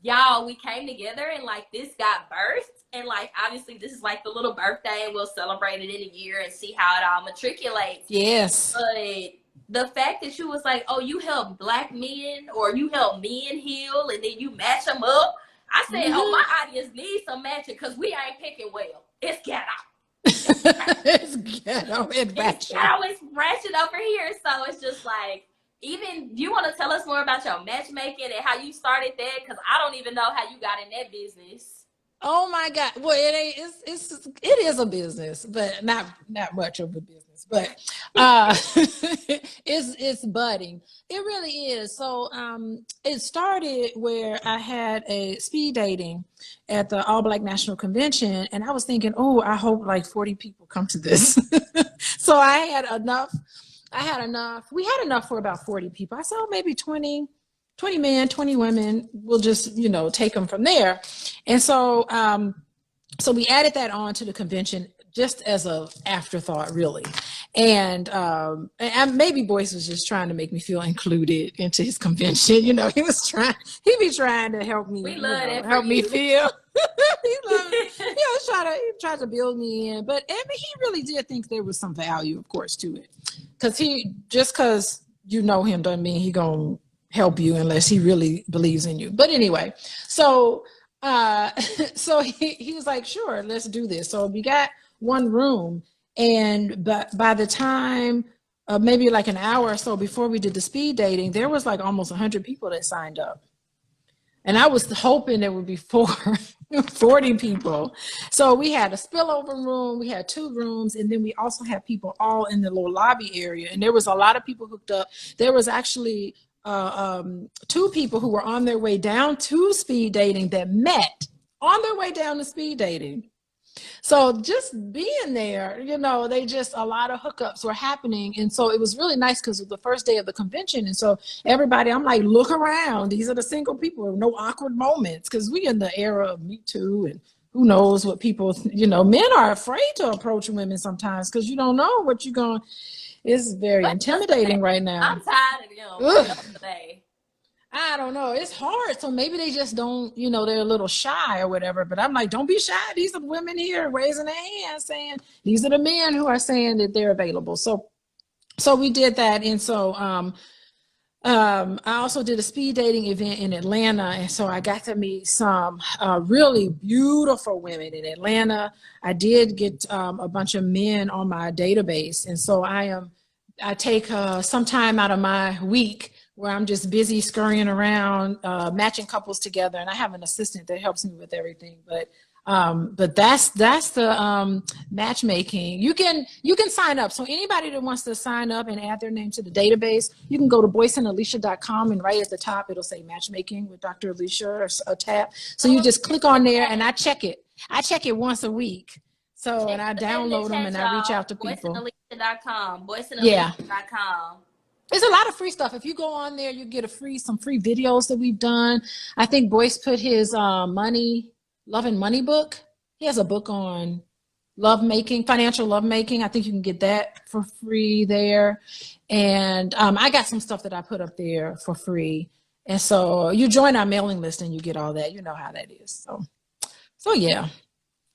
Speaker 1: Y'all, we came together and like this got birthed. And like, obviously this is like the little birthday, and we'll celebrate it in a year and see how it all matriculates.
Speaker 2: Yes.
Speaker 1: But the fact that you was like, oh, you help Black men, or you help men heal, and then you match them up. I said, oh, my audience needs some matching, because we ain't picking well. It's ghetto.
Speaker 2: It's ghetto. It's
Speaker 1: ratchet over here. So it's just like, even, do you want to tell us more about your matchmaking and how you started that? Because I don't even know how you got in that business.
Speaker 2: Oh my God. Well, it is a business, but not much of a business, but it's budding. It really is. So it started where I had a speed dating at the All Black National Convention, and I was thinking, oh, I hope like 40 people come to this. So I had enough. We had enough for about 40 people. I said, oh, maybe 20 men, 20 women. We'll just, you know, take them from there. And so, so we added that on to the convention just as a afterthought, really. And maybe Boyce was just trying to make me feel included into his convention. You know, he be trying to help me, help me feel. He tried to build me in, but I mean, he really did think there was some value, of course, to it. Because you know him doesn't mean he gonna help you unless he really believes in you. But anyway, so he was like, sure, let's do this. So we got one room, and by the time maybe like an hour or so before we did the speed dating, there was like almost 100 people that signed up. And I was hoping there would be 40 people. So we had a spillover room, we had 2 rooms, and then we also had people all in the little lobby area. And there was a lot of people hooked up. There was actually 2 people who were on their way down to speed dating that met on their way down to speed dating. So just being there, you know, a lot of hookups were happening. And so it was really nice because it was the first day of the convention. And so everybody, I'm like, look around. These are the single people, no awkward moments. Because we in the era of Me Too, and who knows what people, you know, men are afraid to approach women sometimes because you don't know what you're going. It's very intimidating right now.
Speaker 1: I'm tired of them today.
Speaker 2: I don't know. It's hard. So maybe they just don't, you know, they're a little shy or whatever. But I'm like, don't be shy. These are the women here raising their hands saying, these are the men who are saying that they're available. So we did that. And so I also did a speed dating event in Atlanta. And so I got to meet some really beautiful women in Atlanta. I did get a bunch of men on my database. And so I take some time out of my week where I'm just busy scurrying around, matching couples together, and I have an assistant that helps me with everything. But that's the matchmaking. You can sign up. So anybody that wants to sign up and add their name to the database, you can go to boyceandalicia.com, and right at the top it'll say matchmaking with Dr. Alicia or a tab. So you just click on there, and I check it. I check it once a week. So and I download them and I reach out to people.
Speaker 1: Boyceandalicia.com.
Speaker 2: Boyceandalicia.com. There's a lot of free stuff. If you go on there, you get some free videos that we've done. I think Boyce put his Love and Money book. He has a book on lovemaking, financial lovemaking. I think you can get that for free there. And I got some stuff that I put up there for free. And so you join our mailing list and you get all that. You know how that is. So yeah.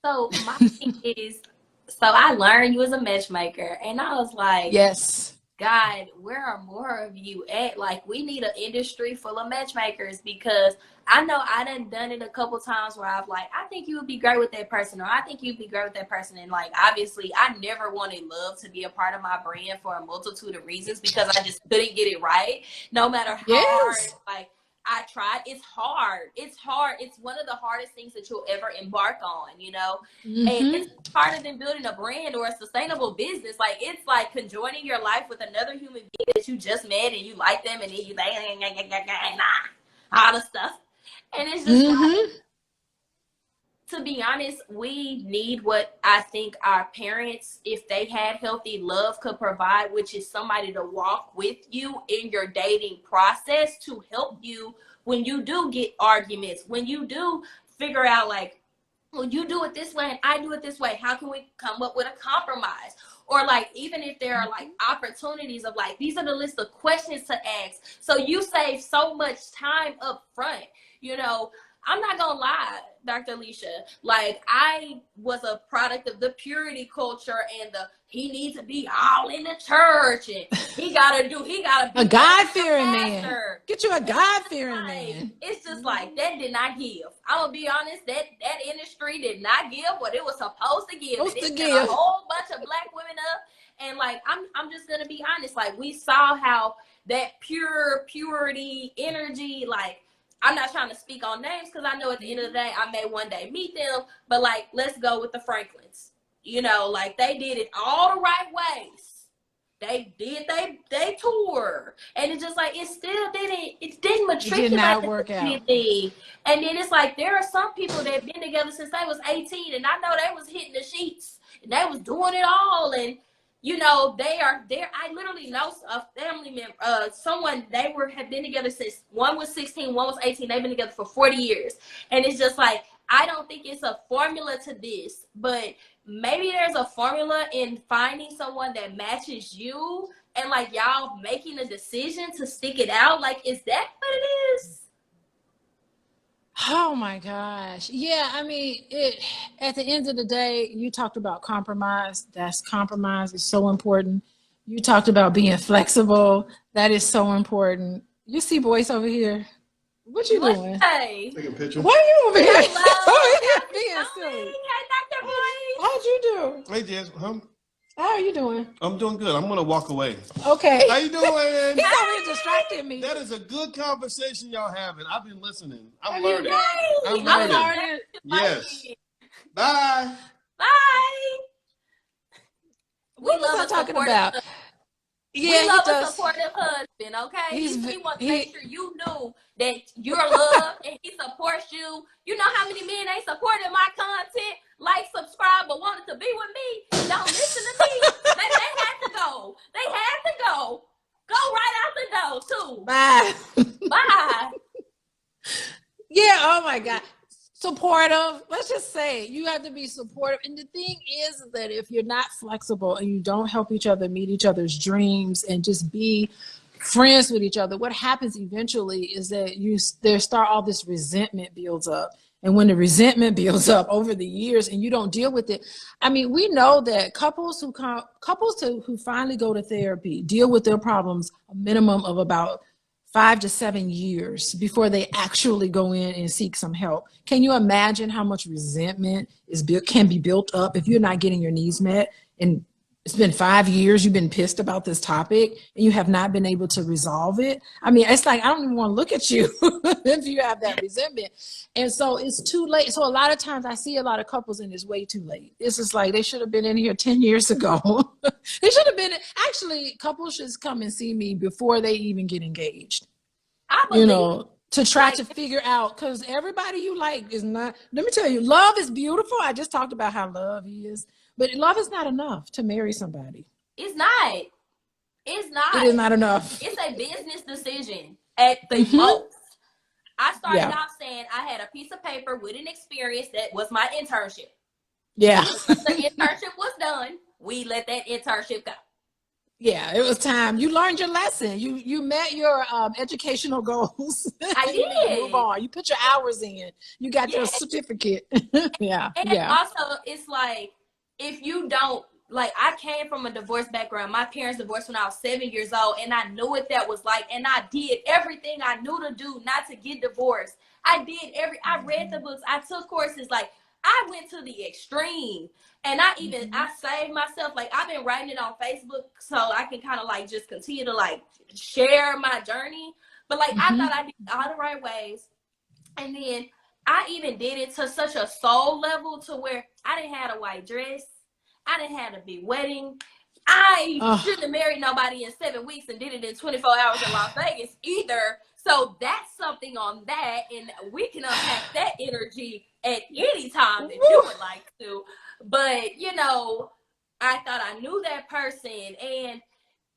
Speaker 1: So my thing is, so I learned you was a matchmaker, and I was like,
Speaker 2: yes.
Speaker 1: God, where are more of you at? Like, we need an industry full of matchmakers, because I know I done it a couple times where I've like, I think you would be great with that person, or I think you'd be great with that person. And like, obviously I never wanted love to be a part of my brand for a multitude of reasons, because I just couldn't get it right. No matter how hard, like, I tried. It's hard. It's one of the hardest things that you'll ever embark on, you know? Mm-hmm. And it's harder than building a brand or a sustainable business. Like, it's like conjoining your life with another human being that you just met and you like them, and then you like, all the stuff. And it's just like, to be honest, we need what I think our parents, if they had healthy love, could provide, which is somebody to walk with you in your dating process, to help you when you do get arguments, when you do figure out like, well, you do it this way and I do it this way. How can we come up with a compromise? Or like, even if there are like opportunities of like, these are the list of questions to ask. So you save so much time up front, you know. I'm not gonna lie, Dr. Alicia, like, I was a product of the purity culture and he needs to be all in the church, and he gotta be
Speaker 2: a God-fearing man. Get you a God-fearing man.
Speaker 1: It's just like, that did not give. I'm gonna be honest, that industry did not give what it was supposed to give. It sent a whole bunch of black women up, and like, I'm just gonna be honest, like, we saw how that purity energy, like, I'm not trying to speak on names because I know at the end of the day, I may one day meet them, but like, let's go with the Franklins. You know, like, they did it all the right ways. They tour, and it's just like, it didn't matriculate.
Speaker 2: It did not work out.
Speaker 1: And then it's like, there are some people that have been together since they was 18, and I know they was hitting the sheets and they was doing it all, and you know, they are there. I literally know a family member, someone, have been together since one was 16, one was 18. They've been together for 40 years. And it's just like, I don't think it's a formula to this, but maybe there's a formula in finding someone that matches you, and like, y'all making a decision to stick it out. Like, is that what it is?
Speaker 2: Oh my gosh. Yeah, I mean, at the end of the day, you talked about compromise. Compromise is so important. You talked about being flexible. That is so important. You see Boyce over here. What you doing?
Speaker 1: Hey.
Speaker 3: Take a picture.
Speaker 2: Why are you over here?
Speaker 1: Hello.
Speaker 2: Being silly.
Speaker 1: Hey, Dr. Boyce.
Speaker 2: How'd you do?
Speaker 3: Hey, Jess.
Speaker 2: How are you doing?
Speaker 3: I'm doing good. I'm gonna walk away.
Speaker 2: Okay.
Speaker 3: How you doing?
Speaker 2: He's over here distracting me.
Speaker 3: That is a good conversation y'all having. I've been listening. I'm
Speaker 2: Have
Speaker 3: learning.
Speaker 2: I'm
Speaker 3: learning. Yes. Bye.
Speaker 1: Bye.
Speaker 2: What was I talking about?
Speaker 1: Yeah, we love a supportive husband, okay? He wants to make sure you know that you're loved and he supports you. You know how many men ain't supported my content, like, subscribe, but wanted to be with me? Don't listen to me. They had to go. They had to go. Go right out the door too.
Speaker 2: Bye.
Speaker 1: Bye.
Speaker 2: Yeah, oh my God. Supportive. Let's just say you have to be supportive. And the thing is that if you're not flexible and you don't help each other meet each other's dreams and just be friends with each other, what happens eventually is that all this resentment builds up. And when the resentment builds up over the years and you don't deal with it, I mean, we know that couples who finally go to therapy deal with their problems a minimum of about 5 to 7 years before they actually go in and seek some help. Can you imagine how much resentment can be built up if you're not getting your needs met? And it's been 5 years, you've been pissed about this topic and you have not been able to resolve it. I mean, it's like, I don't even want to look at you if you have that resentment. And so it's too late. So a lot of times I see a lot of couples and it's way too late. It's just like, they should have been in here 10 years ago. They should have been, actually, couples should come and see me before they even get engaged.
Speaker 1: I believe,
Speaker 2: to try to figure out, because everybody you like is not, let me tell you, love is beautiful. I just talked about how love is, but love is not enough to marry somebody.
Speaker 1: It's not. It's not.
Speaker 2: It is not enough.
Speaker 1: It's a business decision at the most. I started off saying I had a piece of paper with an experience that was my internship.
Speaker 2: Yeah.
Speaker 1: The internship was done. We let that internship go.
Speaker 2: Yeah, it was time. You learned your lesson. You met your educational goals.
Speaker 1: I did.
Speaker 2: Move on. You put your hours in. You got your certificate. Yeah.
Speaker 1: And also, it's like, if you don't, like, I came from a divorce background. My parents divorced when I was 7 years old, and I knew what that was like. And I did everything I knew to do not to get divorced. I read the books. I took courses. Like, I went to the extreme. And I saved myself. Like, I've been writing it on Facebook so I can kind of like just continue to like share my journey. But like, I thought I did all the right ways. And then I even did it to such a soul level to where I didn't have a white dress. I didn't have a big wedding. I shouldn't have married nobody in 7 weeks and did it in 24 hours in Las Vegas either. So that's something on that. And we can unpack that energy at any time that you would like to. But, you know, I thought I knew that person, and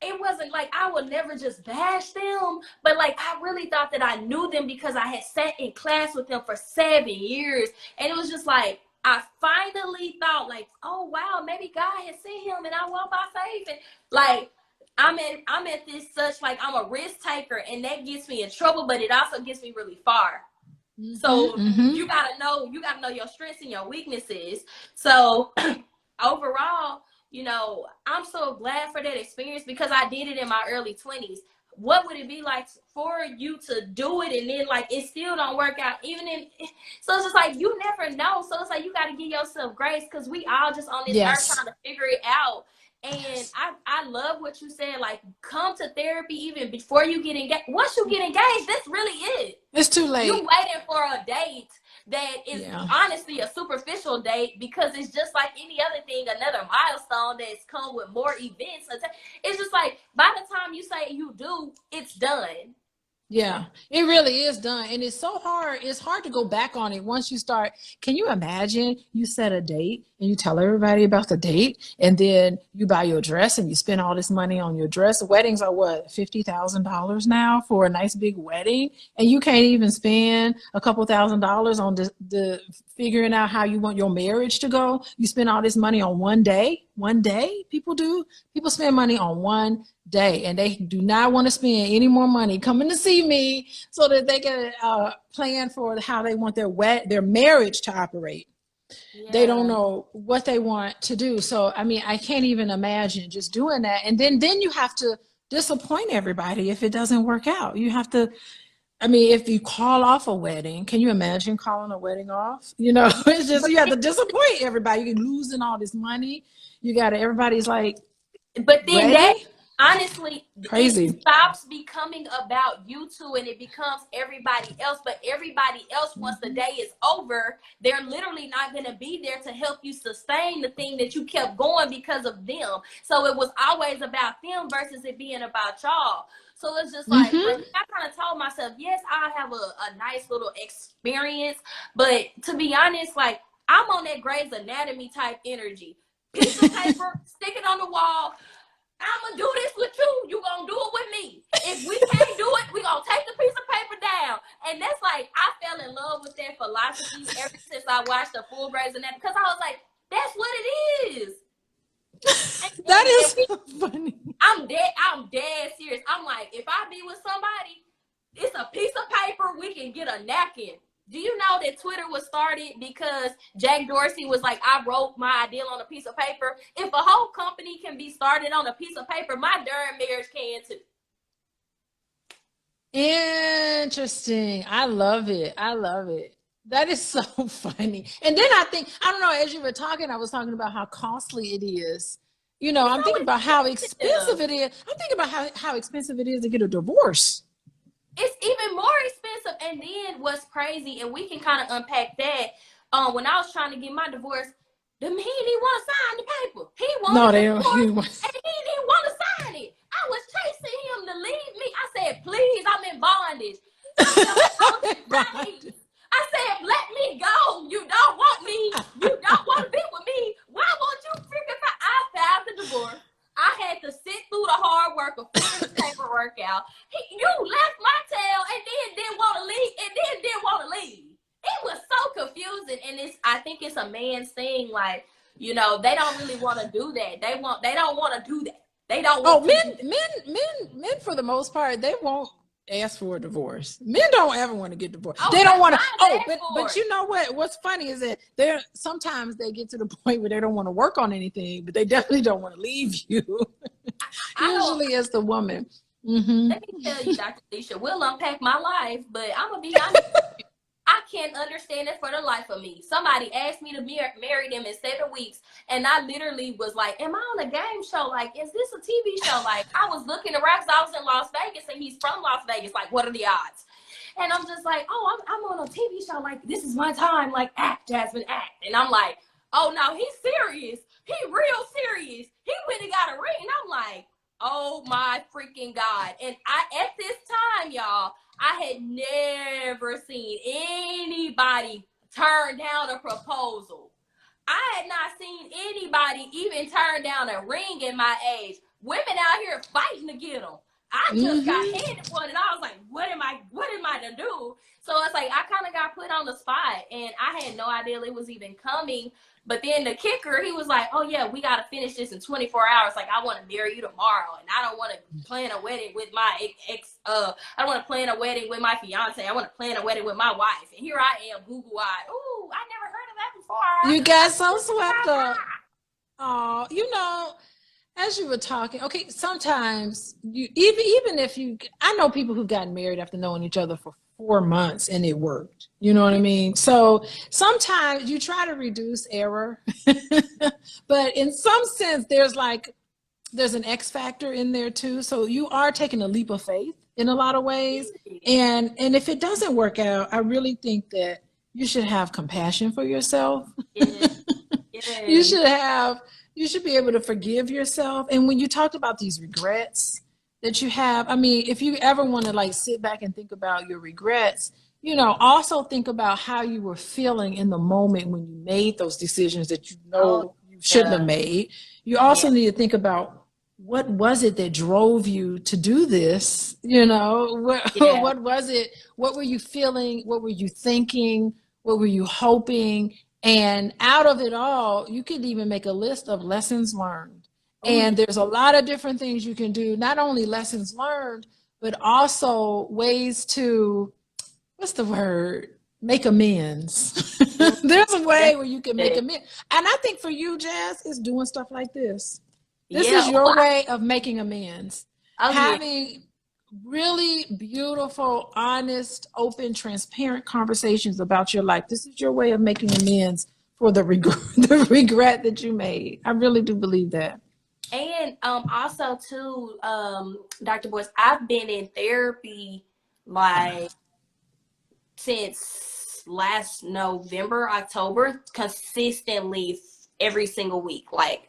Speaker 1: it wasn't like I would never just bash them, but like I really thought that I knew them because I had sat in class with them for 7 years. And it was just like, I finally thought like, oh, wow, maybe God has sent him and I walk by faith. And like, I'm at this such, like, I'm a risk taker, and that gets me in trouble, but it also gets me really far. So you gotta know your strengths and your weaknesses. So overall, you know, I'm so glad for that experience because I did it in my early 20s. What would it be like for you to do it and then like it still don't work out? So it's just like you never know. So it's like you got to give yourself grace because we all just on this earth trying to figure it out. And I love what you said, like, come to therapy even before you get engaged. Once you get engaged, that's really it.
Speaker 2: It's too late.
Speaker 1: You waiting for a date that is honestly a superficial date because it's just like any other thing, another milestone that's come with more events. It's just like by the time you say you do, it's done.
Speaker 2: Yeah, it really is done. And it's so hard. It's hard to go back on it once you start. Can you imagine you set a date and you tell everybody about the date and then you buy your dress and you spend all this money on your dress? Weddings are what, $50,000 now for a nice big wedding? And you can't even spend a couple $1,000s on the figuring out how you want your marriage to go. You spend all this money on one day. People spend money on one day, and they do not want to spend any more money coming to see me so that they can plan for how they want their marriage to operate. Yeah. They don't know what they want to do. So, I mean, I can't even imagine just doing that. And then you have to disappoint everybody if it doesn't work out. You have to, I mean, if you call off a wedding, can you imagine calling a wedding off? You know, it's just, you have to disappoint everybody. You're losing all this money. Everybody's like,
Speaker 1: but then
Speaker 2: ready?
Speaker 1: That honestly,
Speaker 2: crazy.
Speaker 1: It stops becoming about you two and it becomes everybody else. But everybody else, once the day is over, they're literally not going to be there to help you sustain the thing that you kept going because of them. So it was always about them versus it being about y'all. So it's just like, for me, I kind of told myself, yes, I have a nice little experience, but to be honest, like, I'm on that Grey's Anatomy type energy. Piece of paper, stick it on the wall. I'm going to do this with you. You going to do it with me. If we can't do it, we going to take the piece of paper down. And that's like, I fell in love with that philosophy ever since I watched the full Grey's Anatomy, because I was like, that's what it is.
Speaker 2: That is funny.
Speaker 1: I'm dead serious. I'm like, if I be with somebody, it's a piece of paper, we can get a napkin. Do you know that Twitter was started because Jack Dorsey was like, I wrote my ideal on a piece of paper? If a whole company can be started on a piece of paper, my darn marriage can too.
Speaker 2: Interesting. I love it. That is so funny. And then I don't know, as you were talking, I was talking about how costly it is. You know, I'm thinking about how expensive it is. I'm thinking about how expensive it is to get a divorce.
Speaker 1: It's even more expensive. And then what's crazy, and we can kind of unpack that. When I was trying to get my divorce, he didn't want to sign the paper. He didn't want to sign it. I was chasing him to leave me. I said, please, I'm in bondage. I said, let me go. You don't want me. You don't want to be with me. Why won't you freaking I filed the divorce. I had to sit through the hard work of figuring the paperwork out. You left my tail and then didn't want to leave. It was so confusing. And I think it's a man's thing. Like, you know, they don't really want to do that. They don't want to do that. They don't want
Speaker 2: men for the most part, they won't ask for a divorce. Men don't ever want to get divorced. They don't want to. But you know what? What's funny is that sometimes they get to the point where they don't want to work on anything, but they definitely don't want to leave you. Usually, as the woman. Mm-hmm.
Speaker 1: Let me tell you, Dr. Alicia, we'll unpack my life, but I'm gonna be honest. I can't understand it for the life of me. Somebody asked me to marry them in 7 weeks, and I literally was like, am I on a game show? Like, is this a TV show? Like, I was looking around because I was in Las Vegas, and he's from Las Vegas. Like, what are the odds? And I'm just like, oh, I'm on a TV show. Like, this is my time. Like, act, Jasmine, act. And I'm like, oh, no, he's serious. He real serious. He went and got a ring. And I'm like, oh, my freaking God. And at this time, y'all, I had never seen anybody turn down a proposal. I had not seen anybody even turn down a ring in my age. Women out here fighting to get them. I just got handed one, and I was like, what am I to do? So it's like, I kind of got put on the spot, and I had no idea it was even coming. But then the kicker, he was like, oh, yeah, we got to finish this in 24 hours. Like, I want to marry you tomorrow. And I don't want to plan a wedding with my I don't want to plan a wedding with my fiance. I want to plan a wedding with my wife. And here I am, Google-eyed. Ooh, I never heard of that before.
Speaker 2: You got so swept up. Oh, you know, as you were talking, okay, sometimes you even if you, I know people who've gotten married after knowing each other for 4 months and it worked. You know what I mean? So sometimes you try to reduce error, but in some sense, there's an X factor in there too. So you are taking a leap of faith in a lot of ways. And if it doesn't work out, I really think that you should have compassion for yourself.
Speaker 1: Yeah.
Speaker 2: You should be able to forgive yourself. And when you talked about these regrets that you have, I mean, if you ever want to like sit back and think about your regrets, you know, also think about how you were feeling in the moment when you made those decisions that you know you shouldn't have made. You also need to think about what was it that drove you to do this? You know, what was it? What were you feeling? What were you thinking? What were you hoping? And out of it all, you could even make a list of lessons learned. And there's a lot of different things you can do, not only lessons learned, but also ways to, what's the word? Make amends. There's a way where you can make amends. And I think for you, Jazz, is doing stuff like this. This is your way of making amends. Having really beautiful, honest, open, transparent conversations about your life. This is your way of making amends for the regret that you made. I really do believe that.
Speaker 1: And also too, Dr. Boyce, I've been in therapy like since last October, consistently every single week. Like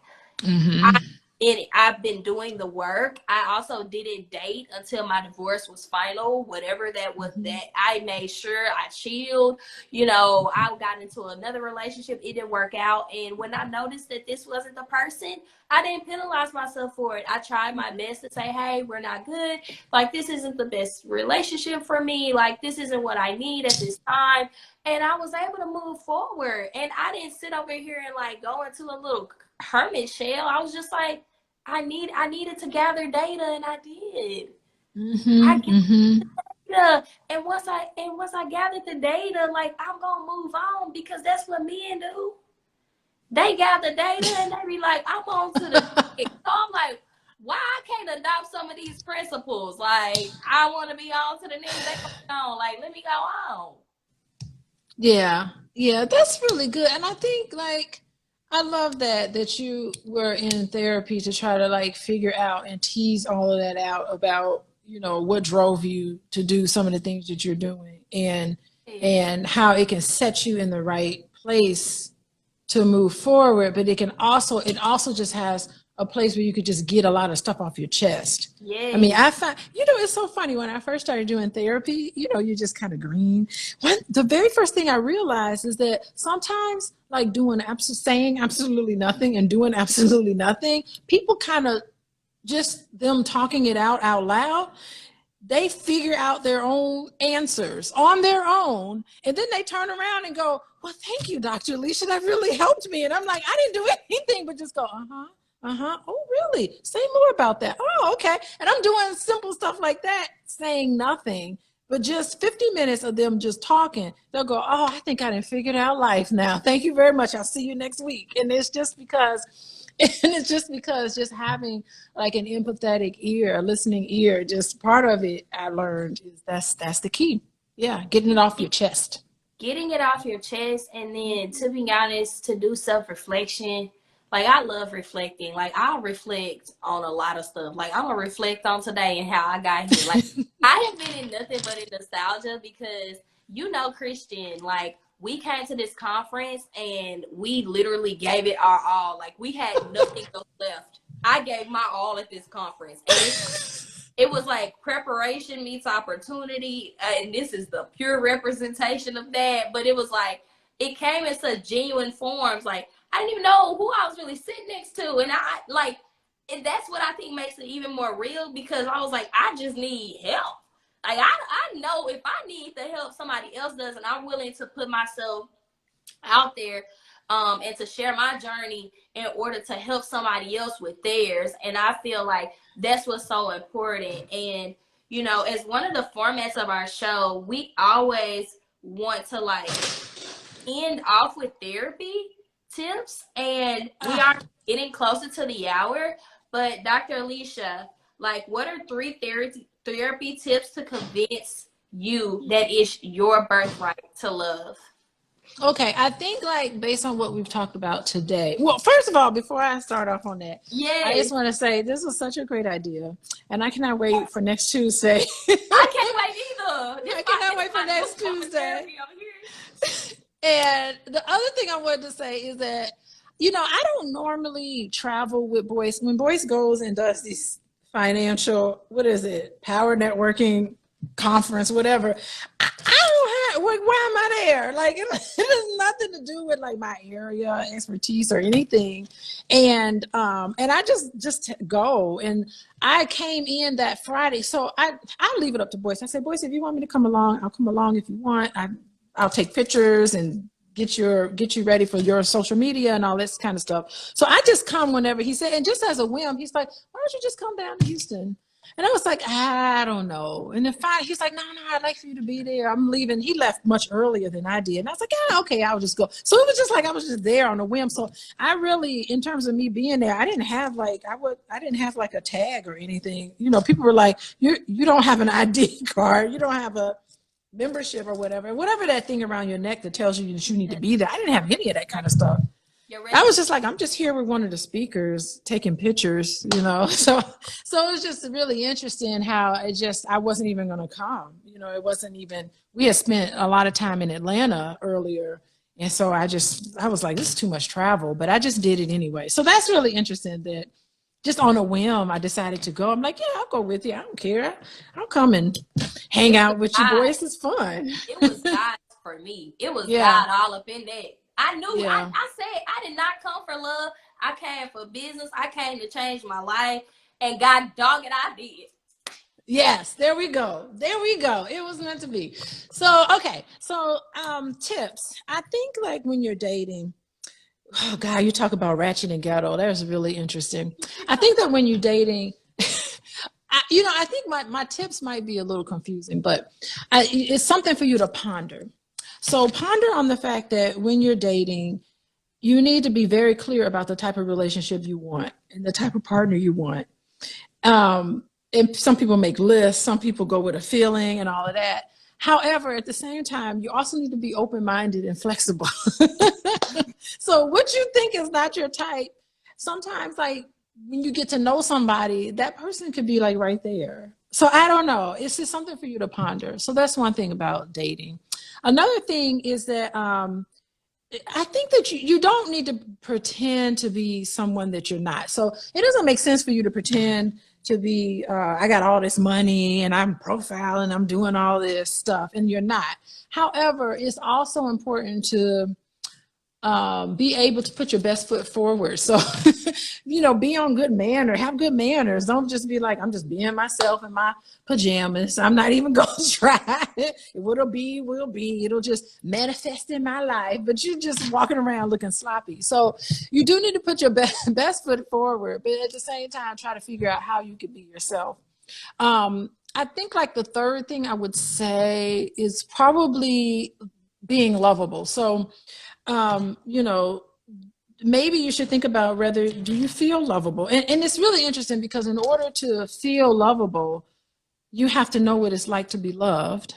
Speaker 1: I've been doing the work. I also didn't date until my divorce was final, whatever that was. That I made sure I chilled. You know, I got into another relationship. It didn't work out. And when I noticed that this wasn't the person, I didn't penalize myself for it. I tried my best to say, hey, we're not good. Like, this isn't the best relationship for me. Like, this isn't what I need at this time. And I was able to move forward. And I didn't sit over here and like go into a little hermit shell. I was just like, I needed to gather data, and I did. I gathered data, and once I gathered the data, like, I'm gonna move on, because that's what men do. They gather data and they be like, I'm on to the next. So I'm like, why I can't adopt some of these principles? Like, I want to be on to the next. They go on. Like, let me go on.
Speaker 2: Yeah, that's really good. And I think, like, I love that you were in therapy to try to like figure out and tease all of that out about, you know, what drove you to do some of the things that you're doing, and how it can set you in the right place to move forward. But it also just has a place where you could just get a lot of stuff off your chest.
Speaker 1: Yeah.
Speaker 2: I mean, I find, you know, it's so funny, when I first started doing therapy, you know, you're just kind of green. The very first thing I realized is that sometimes, like, saying absolutely nothing and doing absolutely nothing, people kind of, just them talking it out loud, they figure out their own answers on their own. And then they turn around and go, well, thank you, Dr. Alicia, that really helped me. And I'm like, I didn't do anything but just go, oh, really? Say more about that. Oh, okay. And I'm doing simple stuff like that, saying nothing, but just 50 minutes of them just talking. They'll go, oh, I think I done figured out life now. Thank you very much. I'll see you next week. And it's just because just having like an empathetic ear, a listening ear, just part of it, I learned, is that's the key. Yeah. Getting it off your chest.
Speaker 1: Getting it off your chest. And then, to be honest, to do self-reflection. Like, I love reflecting. Like, I'll reflect on a lot of stuff. Like, I'm going to reflect on today and how I got here. Like, I have been in nothing but in nostalgia, because, you know, Christian, like, we came to this conference and we literally gave it our all. Like, we had nothing else left. I gave my all at this conference. And it was like preparation meets opportunity. And this is the pure representation of that. But it was like, it came in such genuine forms. Like, I didn't even know who I was really sitting next to. And and that's what I think makes it even more real, because I was like, I just need help. Like, I know if I need the help, somebody else does, and I'm willing to put myself out there and to share my journey in order to help somebody else with theirs. And I feel like that's what's so important. And, you know, as one of the formats of our show, we always want to like end off with therapy tips, and we are getting closer to the hour. But Dr. Alicia, like, what are 3 therapy tips to convince you that it's your birthright to love?
Speaker 2: Okay, I think, like, based on what we've talked about today. Well, first of all, before I start off on that, I just want to say this was such a great idea, and I cannot wait for next Tuesday.
Speaker 1: I can't wait either.
Speaker 2: I cannot wait for next Tuesday. And the other thing I wanted to say is that, you know, I don't normally travel with Boyce. When Boyce goes and does these financial, power networking conference, whatever, I don't have, why am I there? Like, it has nothing to do with like my area expertise or anything. And I just go. And I came in that Friday. So I'll leave it up to Boyce. I said, Boyce, if you want me to come along, I'll come along. If you want, I'll take pictures and get you ready for your social media and all this kind of stuff. So I just come whenever he said, and just as a whim, he's like, why don't you just come down to Houston? And I was like, I don't know. And then finally, he's like, no, I'd like for you to be there. I'm leaving. He left much earlier than I did. And I was like, yeah, okay, I'll just go. So it was just like, I was just there on a whim. So I really, in terms of me being there, I didn't have like a tag or anything. You know, people were like, you don't have an ID card. You don't have a membership or whatever that thing around your neck that tells you that you need to be there. I didn't have any of that kind of stuff. I was just like, I'm just here with one of the speakers taking pictures, you know. So it was just really interesting how I wasn't even going to come. You know, it wasn't even, we had spent a lot of time in Atlanta earlier. And so I was like, this is too much travel, but I just did it anyway. So that's really interesting that just on a whim, I decided to go. I'm like, yeah, I'll go with you. I don't care. I'll come and hang out with you boys. It's fun.
Speaker 1: It was God for me. It was
Speaker 2: Yeah.
Speaker 1: God all up in that. I knew.
Speaker 2: Yeah.
Speaker 1: I said I did not come for love. I came for business. I came to change my life. And God dog it, I did.
Speaker 2: Yes, there we go. There we go. It was meant to be. So, okay. So, tips. I think like when you're dating, oh God, you talk about ratchet and ghetto. That was really interesting. I think that when you're dating, I think my tips might be a little confusing, but it's something for you to ponder. So ponder on the fact that when you're dating, you need to be very clear about the type of relationship you want and the type of partner you want. And some people make lists, some people go with a feeling and all of that. However, at the same time, you also need to be open-minded and flexible. So what you think is not your type, sometimes like when you get to know somebody, that person could be like right there. So I don't know. It's just something for you to ponder. So that's one thing about dating. Another thing is that I think that you don't need to pretend to be someone that you're not. So it doesn't make sense for you to pretend to be, I got all this money and I'm profiling, I'm doing all this stuff, and you're not. However, it's also important to be able to put your best foot forward. So, be on good manners, have good manners. Don't just be like, I'm just being myself in my pajamas. I'm not even going to try it. What'll be, will be. It'll just manifest in my life. But you're just walking around looking sloppy. So you do need to put your best foot forward, but at the same time, try to figure out how you can be yourself. I think like the third thing I would say is probably being lovable. So, maybe you should think about whether do you feel lovable? And it's really interesting because in order to feel lovable, you have to know what it's like to be loved.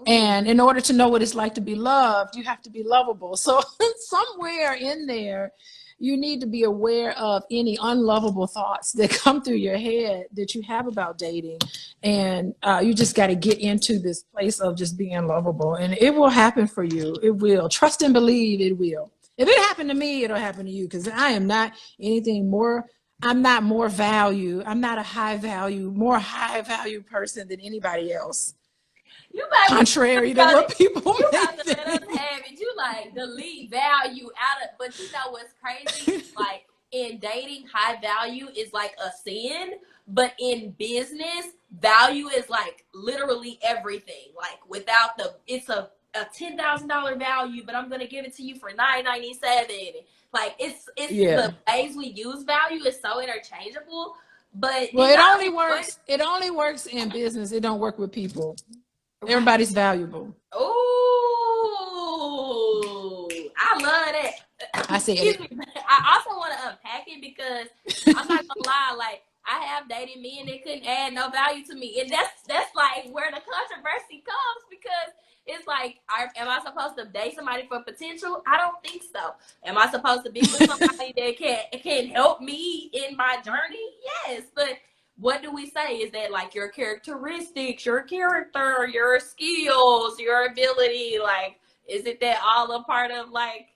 Speaker 2: And in order to know what it's like to be loved, you have to be lovable. So somewhere in there, you need to be aware of any unlovable thoughts that come through your head that you have about dating. And you just got to get into this place of just being lovable. And it will happen for you. It will. Trust and believe it will. If it happened to me, it'll happen to you, because I am not anything more. I'm not more value. I'm not a more high value person than anybody else. Contrary to what people
Speaker 1: you
Speaker 2: may
Speaker 1: have to
Speaker 2: think.
Speaker 1: let us have it. You like delete value out of, but you know what's crazy? Like in dating, high value is like a sin, but in business, value is like literally everything. Like without it's a $10,000 value, but I'm gonna give it to you for $9.97. Like it's the ways we use value is so interchangeable. But
Speaker 2: it only works. It only works in business. It don't work with people. Everybody's valuable.
Speaker 1: Oh, I love that.
Speaker 2: I said it.
Speaker 1: I also want to unpack it because I'm not gonna lie. Like I have dated men that couldn't add no value to me, and that's like where the controversy comes, because it's like, am I supposed to date somebody for potential? I don't think so. Am I supposed to be with somebody that can help me in my journey? Yes, but what do we say? Is that like your characteristics, your character, your skills, your ability? Like, is it that all a part of like?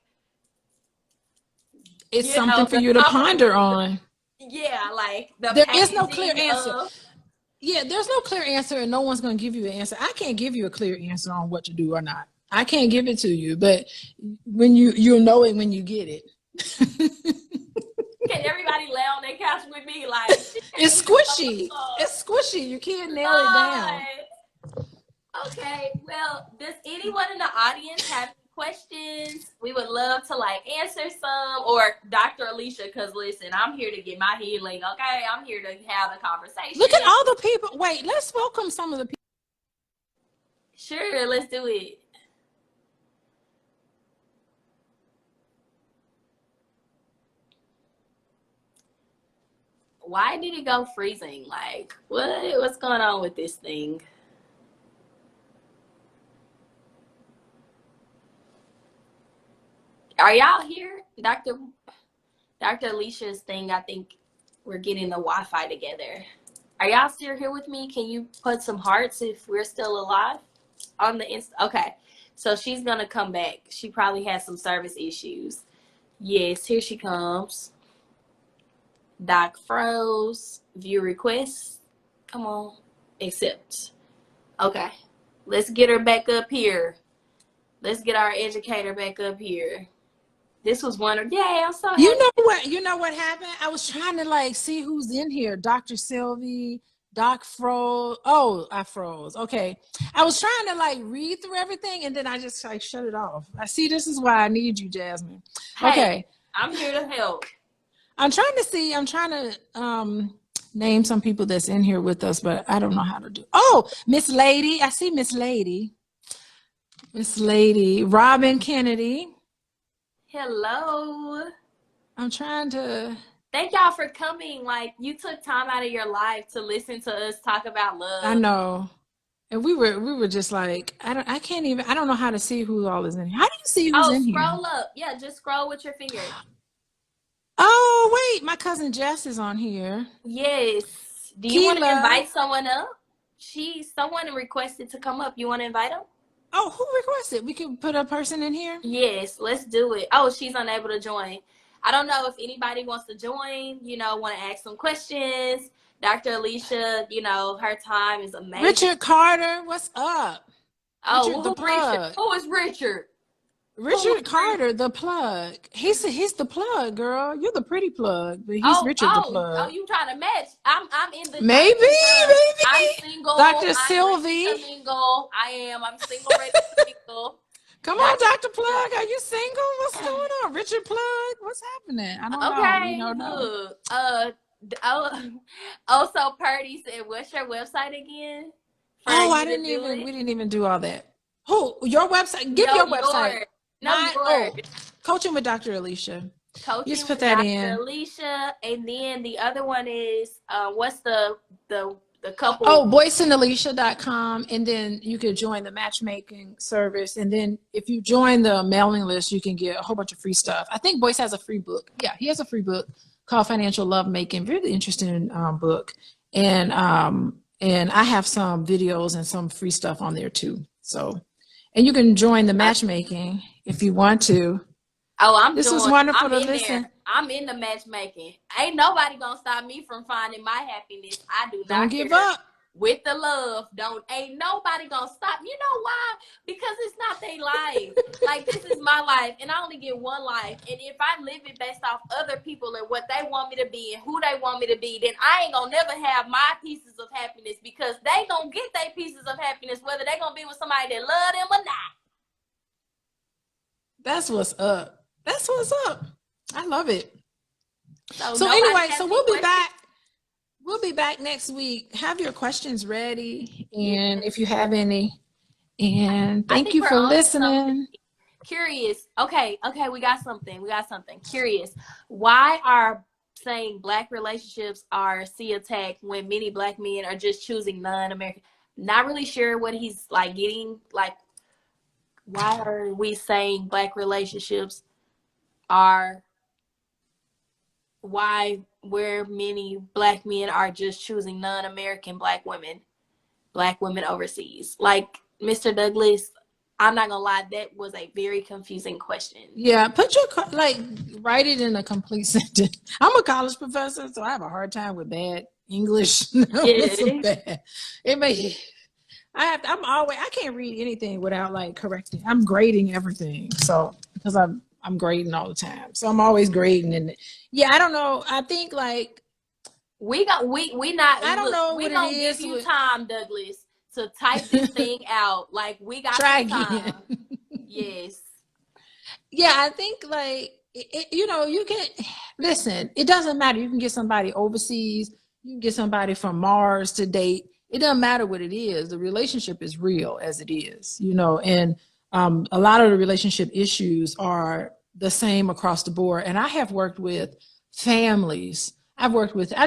Speaker 2: It's something for you to ponder on.
Speaker 1: Yeah, like
Speaker 2: there is no clear answer. Yeah, there's no clear answer, and no one's going to give you an answer. I can't give you a clear answer on what to do or not. I can't give it to you, but when you'll know it when you get it.
Speaker 1: Can everybody lay on their couch with me? Like
Speaker 2: it's squishy. It's squishy. You can't nail it down.
Speaker 1: Okay. Well, does anyone in the audience have any questions? We would love to like answer some, or Dr. Alicia, because listen, I'm here to get my healing. Okay, I'm here to have a conversation.
Speaker 2: Look at all the people. Wait, let's welcome some of the people.
Speaker 1: Sure, let's do it. Why did it go freezing? Like, what's going on with this thing? Are y'all here? Dr. Alicia's thing, I think we're getting the Wi-Fi together. Are y'all still here with me? Can you put some hearts if we're still alive on the Okay, so she's going to come back. She probably has some service issues. Yes, here she comes. Doc froze. View request. Come on. Accept. Okay. Let's get her back up here. Let's get our educator back up here. This was one of, yay, I'm so happy.
Speaker 2: You know what happened? I was trying to like see who's in here. Dr. Sylvie, Doc froze. Oh, I froze. Okay. I was trying to like read through everything and then I just like shut it off. I see, this is why I need you, Jasmine.
Speaker 1: Hey,
Speaker 2: okay.
Speaker 1: I'm here to help.
Speaker 2: I'm trying to name some people that's in here with us, but I don't know how to do. Oh, Miss Lady. I see Miss Lady. Miss Lady. Robin Kennedy.
Speaker 1: Hello.
Speaker 2: I'm trying to.
Speaker 1: Thank y'all for coming. Like, you took time out of your life to listen to us talk about love.
Speaker 2: I know. And we were just like, I don't know how to see who all is in here. How do you see who's in here?
Speaker 1: Scroll up. Yeah, just scroll with your finger.
Speaker 2: Oh, wait, my cousin Jess is on here.
Speaker 1: Yes. Do you want to invite someone up? Someone requested to come up. You want to invite them?
Speaker 2: Oh, who requested? We can put a person in here?
Speaker 1: Yes, let's do it. Oh, she's unable to join. I don't know if anybody wants to join, want to ask some questions. Dr. Alicia, her time is amazing.
Speaker 2: Richard Carter, what's up?
Speaker 1: Oh, who is Richard?
Speaker 2: Richard Carter, the plug. He's the plug, girl. You're the pretty plug, but he's Richard the plug.
Speaker 1: Oh, you trying to match? I'm in the
Speaker 2: maybe.
Speaker 1: I'm single.
Speaker 2: Dr. Sylvie.
Speaker 1: I'm single. I'm single, ready to single.
Speaker 2: Come on, Dr. Plug. Are you single? What's going on? Richard Plug? What's happening? I don't know.
Speaker 1: Okay. So Purdy said, what's your website again?
Speaker 2: We didn't even do all that. Who? Your website? Give your website. Coaching with Dr. Alicia.
Speaker 1: Coaching
Speaker 2: just
Speaker 1: with
Speaker 2: put that
Speaker 1: Dr.
Speaker 2: in.
Speaker 1: Alicia, and then the other one is what's the couple?
Speaker 2: Oh, boyceandalicia.com, and then you could join the matchmaking service, and then if you join the mailing list, you can get a whole bunch of free stuff. I think Boyce has a free book. Yeah, he has a free book called Financial Lovemaking. Really interesting book, and I have some videos and some free stuff on there too. So, and you can join the matchmaking if you want to.
Speaker 1: Oh,
Speaker 2: this was wonderful to listen.
Speaker 1: There. I'm in the matchmaking. Ain't nobody gonna stop me from finding my happiness. I do not.
Speaker 2: Don't give up.
Speaker 1: With the love, ain't nobody gonna stop. You know why? Because it's not their life. Like, this is my life, and I only get one life. And if I live it based off other people and what they want me to be and who they want me to be, then I ain't gonna never have my pieces of happiness, because they gonna get their pieces of happiness whether they gonna be with somebody that love them or not.
Speaker 2: That's what's up. That's what's up. I love it. So anyway, we'll be back. We'll be back next week. Have your questions ready, and if you have any. And thank you for listening.
Speaker 1: Curious. Okay, we got something. Curious. Why are saying Black relationships are attack when many Black men are just choosing non-American? Not really sure what he's like getting. Like, why are we saying Black relationships are where many Black men are just choosing non-American Black women overseas? Like, Mr. Douglas, I'm not gonna lie, that was a very confusing question.
Speaker 2: Yeah, write it in a complete sentence. I'm a college professor, so I have a hard time with bad English. I can't read anything without correcting. I'm grading everything, so because I'm grading all the time, so I'm always grading. And yeah, I don't know. I think
Speaker 1: we not. I don't know what it is. We gonna give you time, Douglas, to type this thing out. We got
Speaker 2: try
Speaker 1: time.
Speaker 2: Again.
Speaker 1: Yes.
Speaker 2: Yeah, I think you can listen. It doesn't matter. You can get somebody overseas. You can get somebody from Mars to date. It doesn't matter what it is. The relationship is real as it is, and a lot of the relationship issues are the same across the board. And I have worked with families. I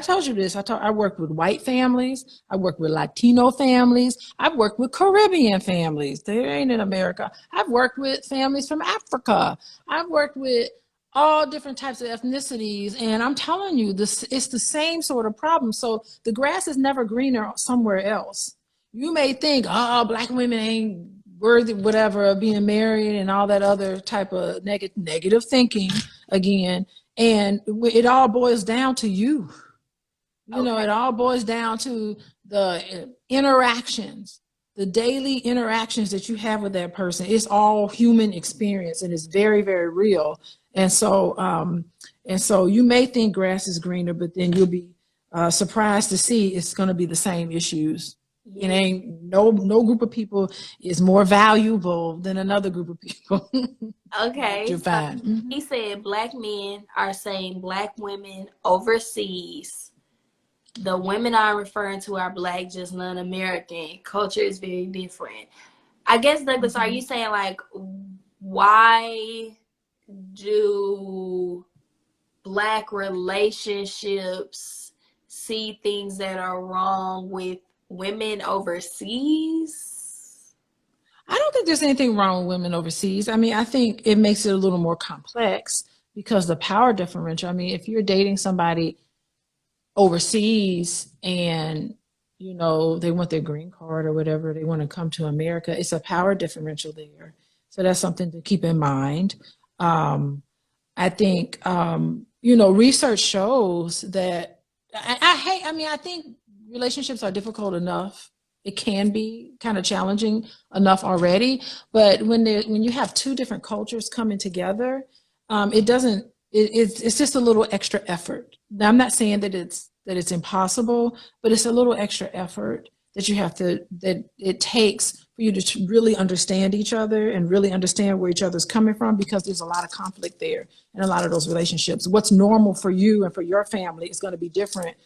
Speaker 2: told you this, I worked with white families. I worked with Latino families. I've worked with Caribbean families. They ain't in America. I've worked with families from Africa. I've worked with all different types of ethnicities. And I'm telling you, it's the same sort of problem. So the grass is never greener somewhere else. You may think, Black women ain't worthy, whatever, of being married and all that other type of negative thinking again. And it all boils down to you. You know,
Speaker 1: Okay.
Speaker 2: it all boils down to the interactions, the daily interactions that you have with that person. It's all human experience, and it's very, very real. And so you may think grass is greener, but then you'll be surprised to see it's going to be the same issues. It ain't no group of people is more valuable than another group of people.
Speaker 1: Okay.
Speaker 2: You're fine.
Speaker 1: So he said black men are saying black women overseas. The women I'm referring to are black, just non-American. Culture is very different. I guess, Douglas, are you saying, like, why do black relationships see things that are wrong with women overseas?
Speaker 2: I don't think there's anything wrong with women overseas. I mean, I think it makes it a little more complex because the power differential. I mean, if you're dating somebody overseas and, you know, they want their green card or whatever, they want to come to America, it's a power differential there. So that's something to keep in mind. I think, you know, research shows that I think relationships are difficult enough. It can be kind of challenging enough already, but when you have two different cultures coming together, it's just a little extra effort. Now, I'm not saying that it's impossible, but it's a little extra effort that it takes for you to really understand each other and really understand where each other's coming from, because there's a lot of conflict there in a lot of those relationships. What's normal for you and for your family is going to be different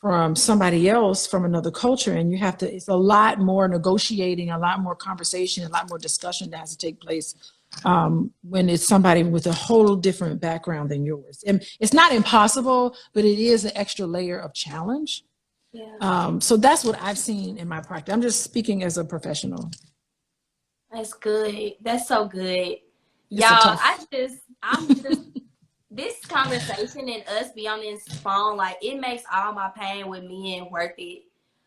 Speaker 2: from somebody else from another culture, and it's a lot more negotiating, a lot more conversation, a lot more discussion that has to take place when it's somebody with a whole different background than yours. And it's not impossible, but it is an extra layer of challenge.
Speaker 1: Yeah.
Speaker 2: So that's what I've seen in my practice. I'm just speaking as a professional.
Speaker 1: That's good. That's so good. Y'all, I'm just this conversation and us be on this phone, like, it makes all my pain with men worth it.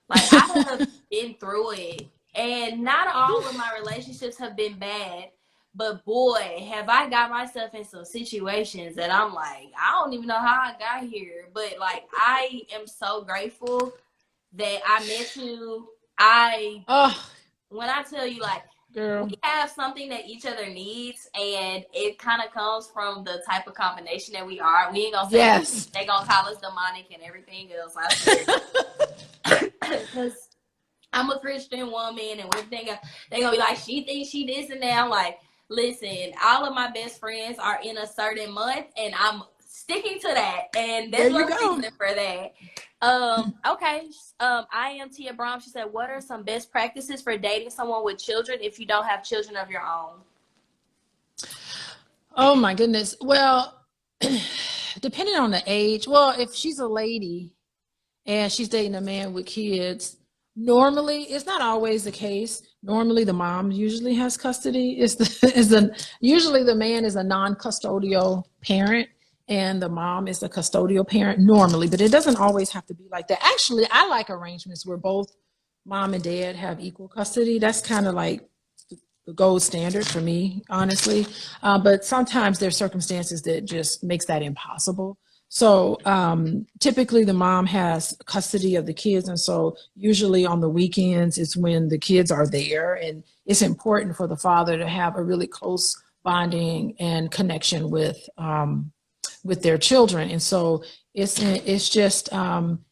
Speaker 1: Like, I have been through it, and not all of my relationships have been bad, but boy, have I got myself in some situations that I'm like, I don't even know how I got here, but like, I am so grateful that I met you. When I tell you, like,
Speaker 2: Girl,
Speaker 1: we have something that each other needs, and it kind of comes from the type of combination that we are. We ain't gonna say
Speaker 2: yes.
Speaker 1: they gonna call us demonic and everything else. I swear, because I'm a Christian woman, and everything they gonna be like, she thinks she this and that. I'm like, listen, all of my best friends are in a certain month, and I'm sticking to that, and there's no reason for that. Okay. I am Tia Brom. She said, what are some best practices for dating someone with children if you don't have children of your own?
Speaker 2: Oh my goodness. Well, depending on the age, well, if she's a lady and she's dating a man with kids, normally, it's not always the case. Normally the mom usually has custody. Usually the man is a non-custodial parent, and the mom is a custodial parent normally, but it doesn't always have to be like that. Actually, I like arrangements where both mom and dad have equal custody. That's kind of like the gold standard for me, honestly. But sometimes there's circumstances that just makes that impossible. So typically the mom has custody of the kids. And so usually on the weekends, it's when the kids are there. And it's important for the father to have a really close bonding and connection with their children. And so it's just,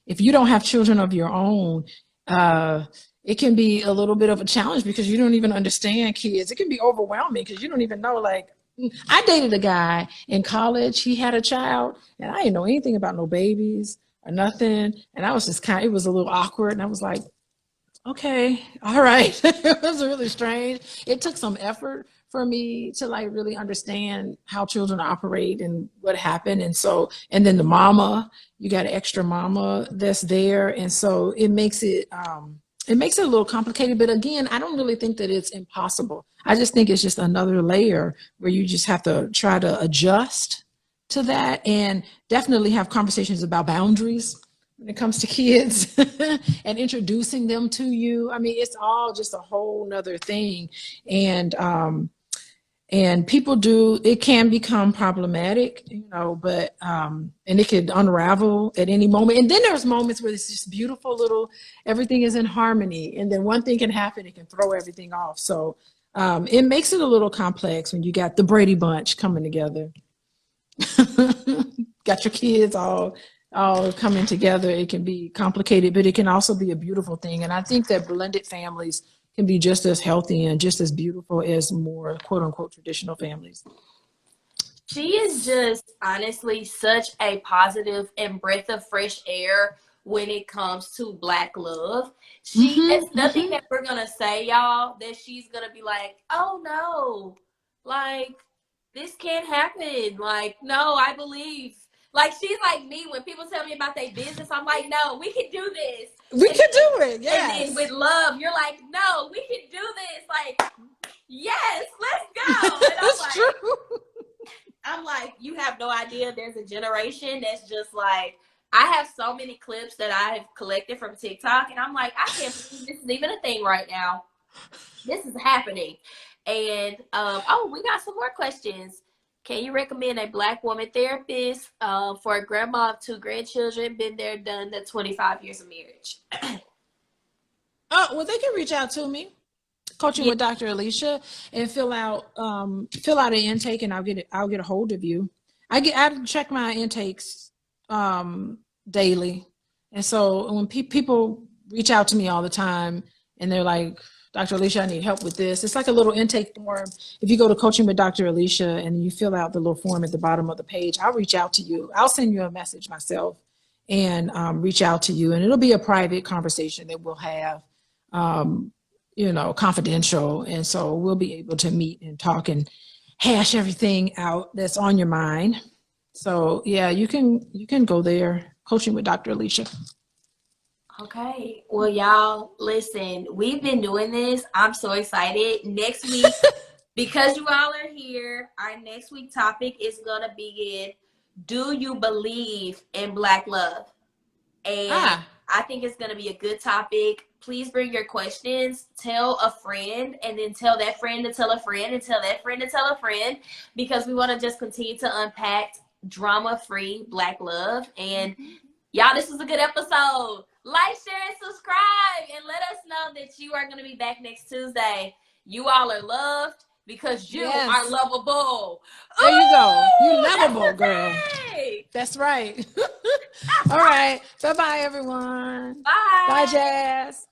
Speaker 2: if you don't have children of your own, it can be a little bit of a challenge because you don't even understand kids. It can be overwhelming because you don't even know, like, I dated a guy in college. He had a child, and I didn't know anything about no babies or nothing. And I was just it was a little awkward. And I was like, okay, all right. It was really strange. It took some effort for me to like really understand how children operate and what happened. And so, and then the mama, you got an extra mama that's there. And so it makes it a little complicated, but again, I don't really think that it's impossible. I just think it's just another layer where you just have to try to adjust to that, and definitely have conversations about boundaries when it comes to kids and introducing them to you. I mean, it's all just a whole nother thing. And And people do, it can become problematic, but, and it could unravel at any moment. And then there's moments where it's just beautiful little, everything is in harmony. And then one thing can happen, it can throw everything off. So it makes it a little complex when you got the Brady Bunch coming together. Got your kids all coming together. It can be complicated, but it can also be a beautiful thing. And I think that blended families can be just as healthy and just as beautiful as more quote unquote traditional families.
Speaker 1: She is just honestly such a positive and breath of fresh air when it comes to Black love. It's nothing that we're gonna say, y'all, that she's gonna be like, oh no, like this can't happen. Like, no, I believe. Like, she's like me. When people tell me about their business, I'm like, no, we can do this.
Speaker 2: We can do it, yes.
Speaker 1: And then with love, you're like, no, we can do this. Like, yes, let's go. And
Speaker 2: That's true.
Speaker 1: I'm like, you have no idea. There's a generation that's just like, I have so many clips that I have collected from TikTok, and I'm like, I can't believe this is even a thing right now. This is happening. And, we got some more questions. Can you recommend a Black woman therapist for a grandma of 2 grandchildren, been there, done the 25 years of marriage?
Speaker 2: Well, they can reach out to me, Coaching with Dr. Alicia, and fill out an intake, and I'll get a hold of you. I check my intakes daily, and so when people reach out to me all the time, and they're like, Dr. Alicia, I need help with this. It's like a little intake form. If you go to Coaching with Dr. Alicia and you fill out the little form at the bottom of the page, I'll reach out to you. I'll send you a message myself and reach out to you. And it'll be a private conversation that we'll have, confidential. And so we'll be able to meet and talk and hash everything out that's on your mind. So yeah, you can go there, Coaching with Dr. Alicia.
Speaker 1: Okay. Well, y'all, listen, we've been doing this. I'm so excited. Next week, because you all are here, our next week topic is going to begin, do you believe in Black love? And I think it's going to be a good topic. Please bring your questions. Tell a friend, and then tell that friend to tell a friend, and tell that friend to tell a friend, because we want to just continue to unpack drama-free Black love. And y'all, this was a good episode. Like, share, and subscribe, and let us know that you are going to be back next Tuesday. You all are loved because you are lovable.
Speaker 2: There you go. You lovable, girl. That's right. All right. Bye-bye, everyone.
Speaker 1: Bye.
Speaker 2: Bye, Jazz.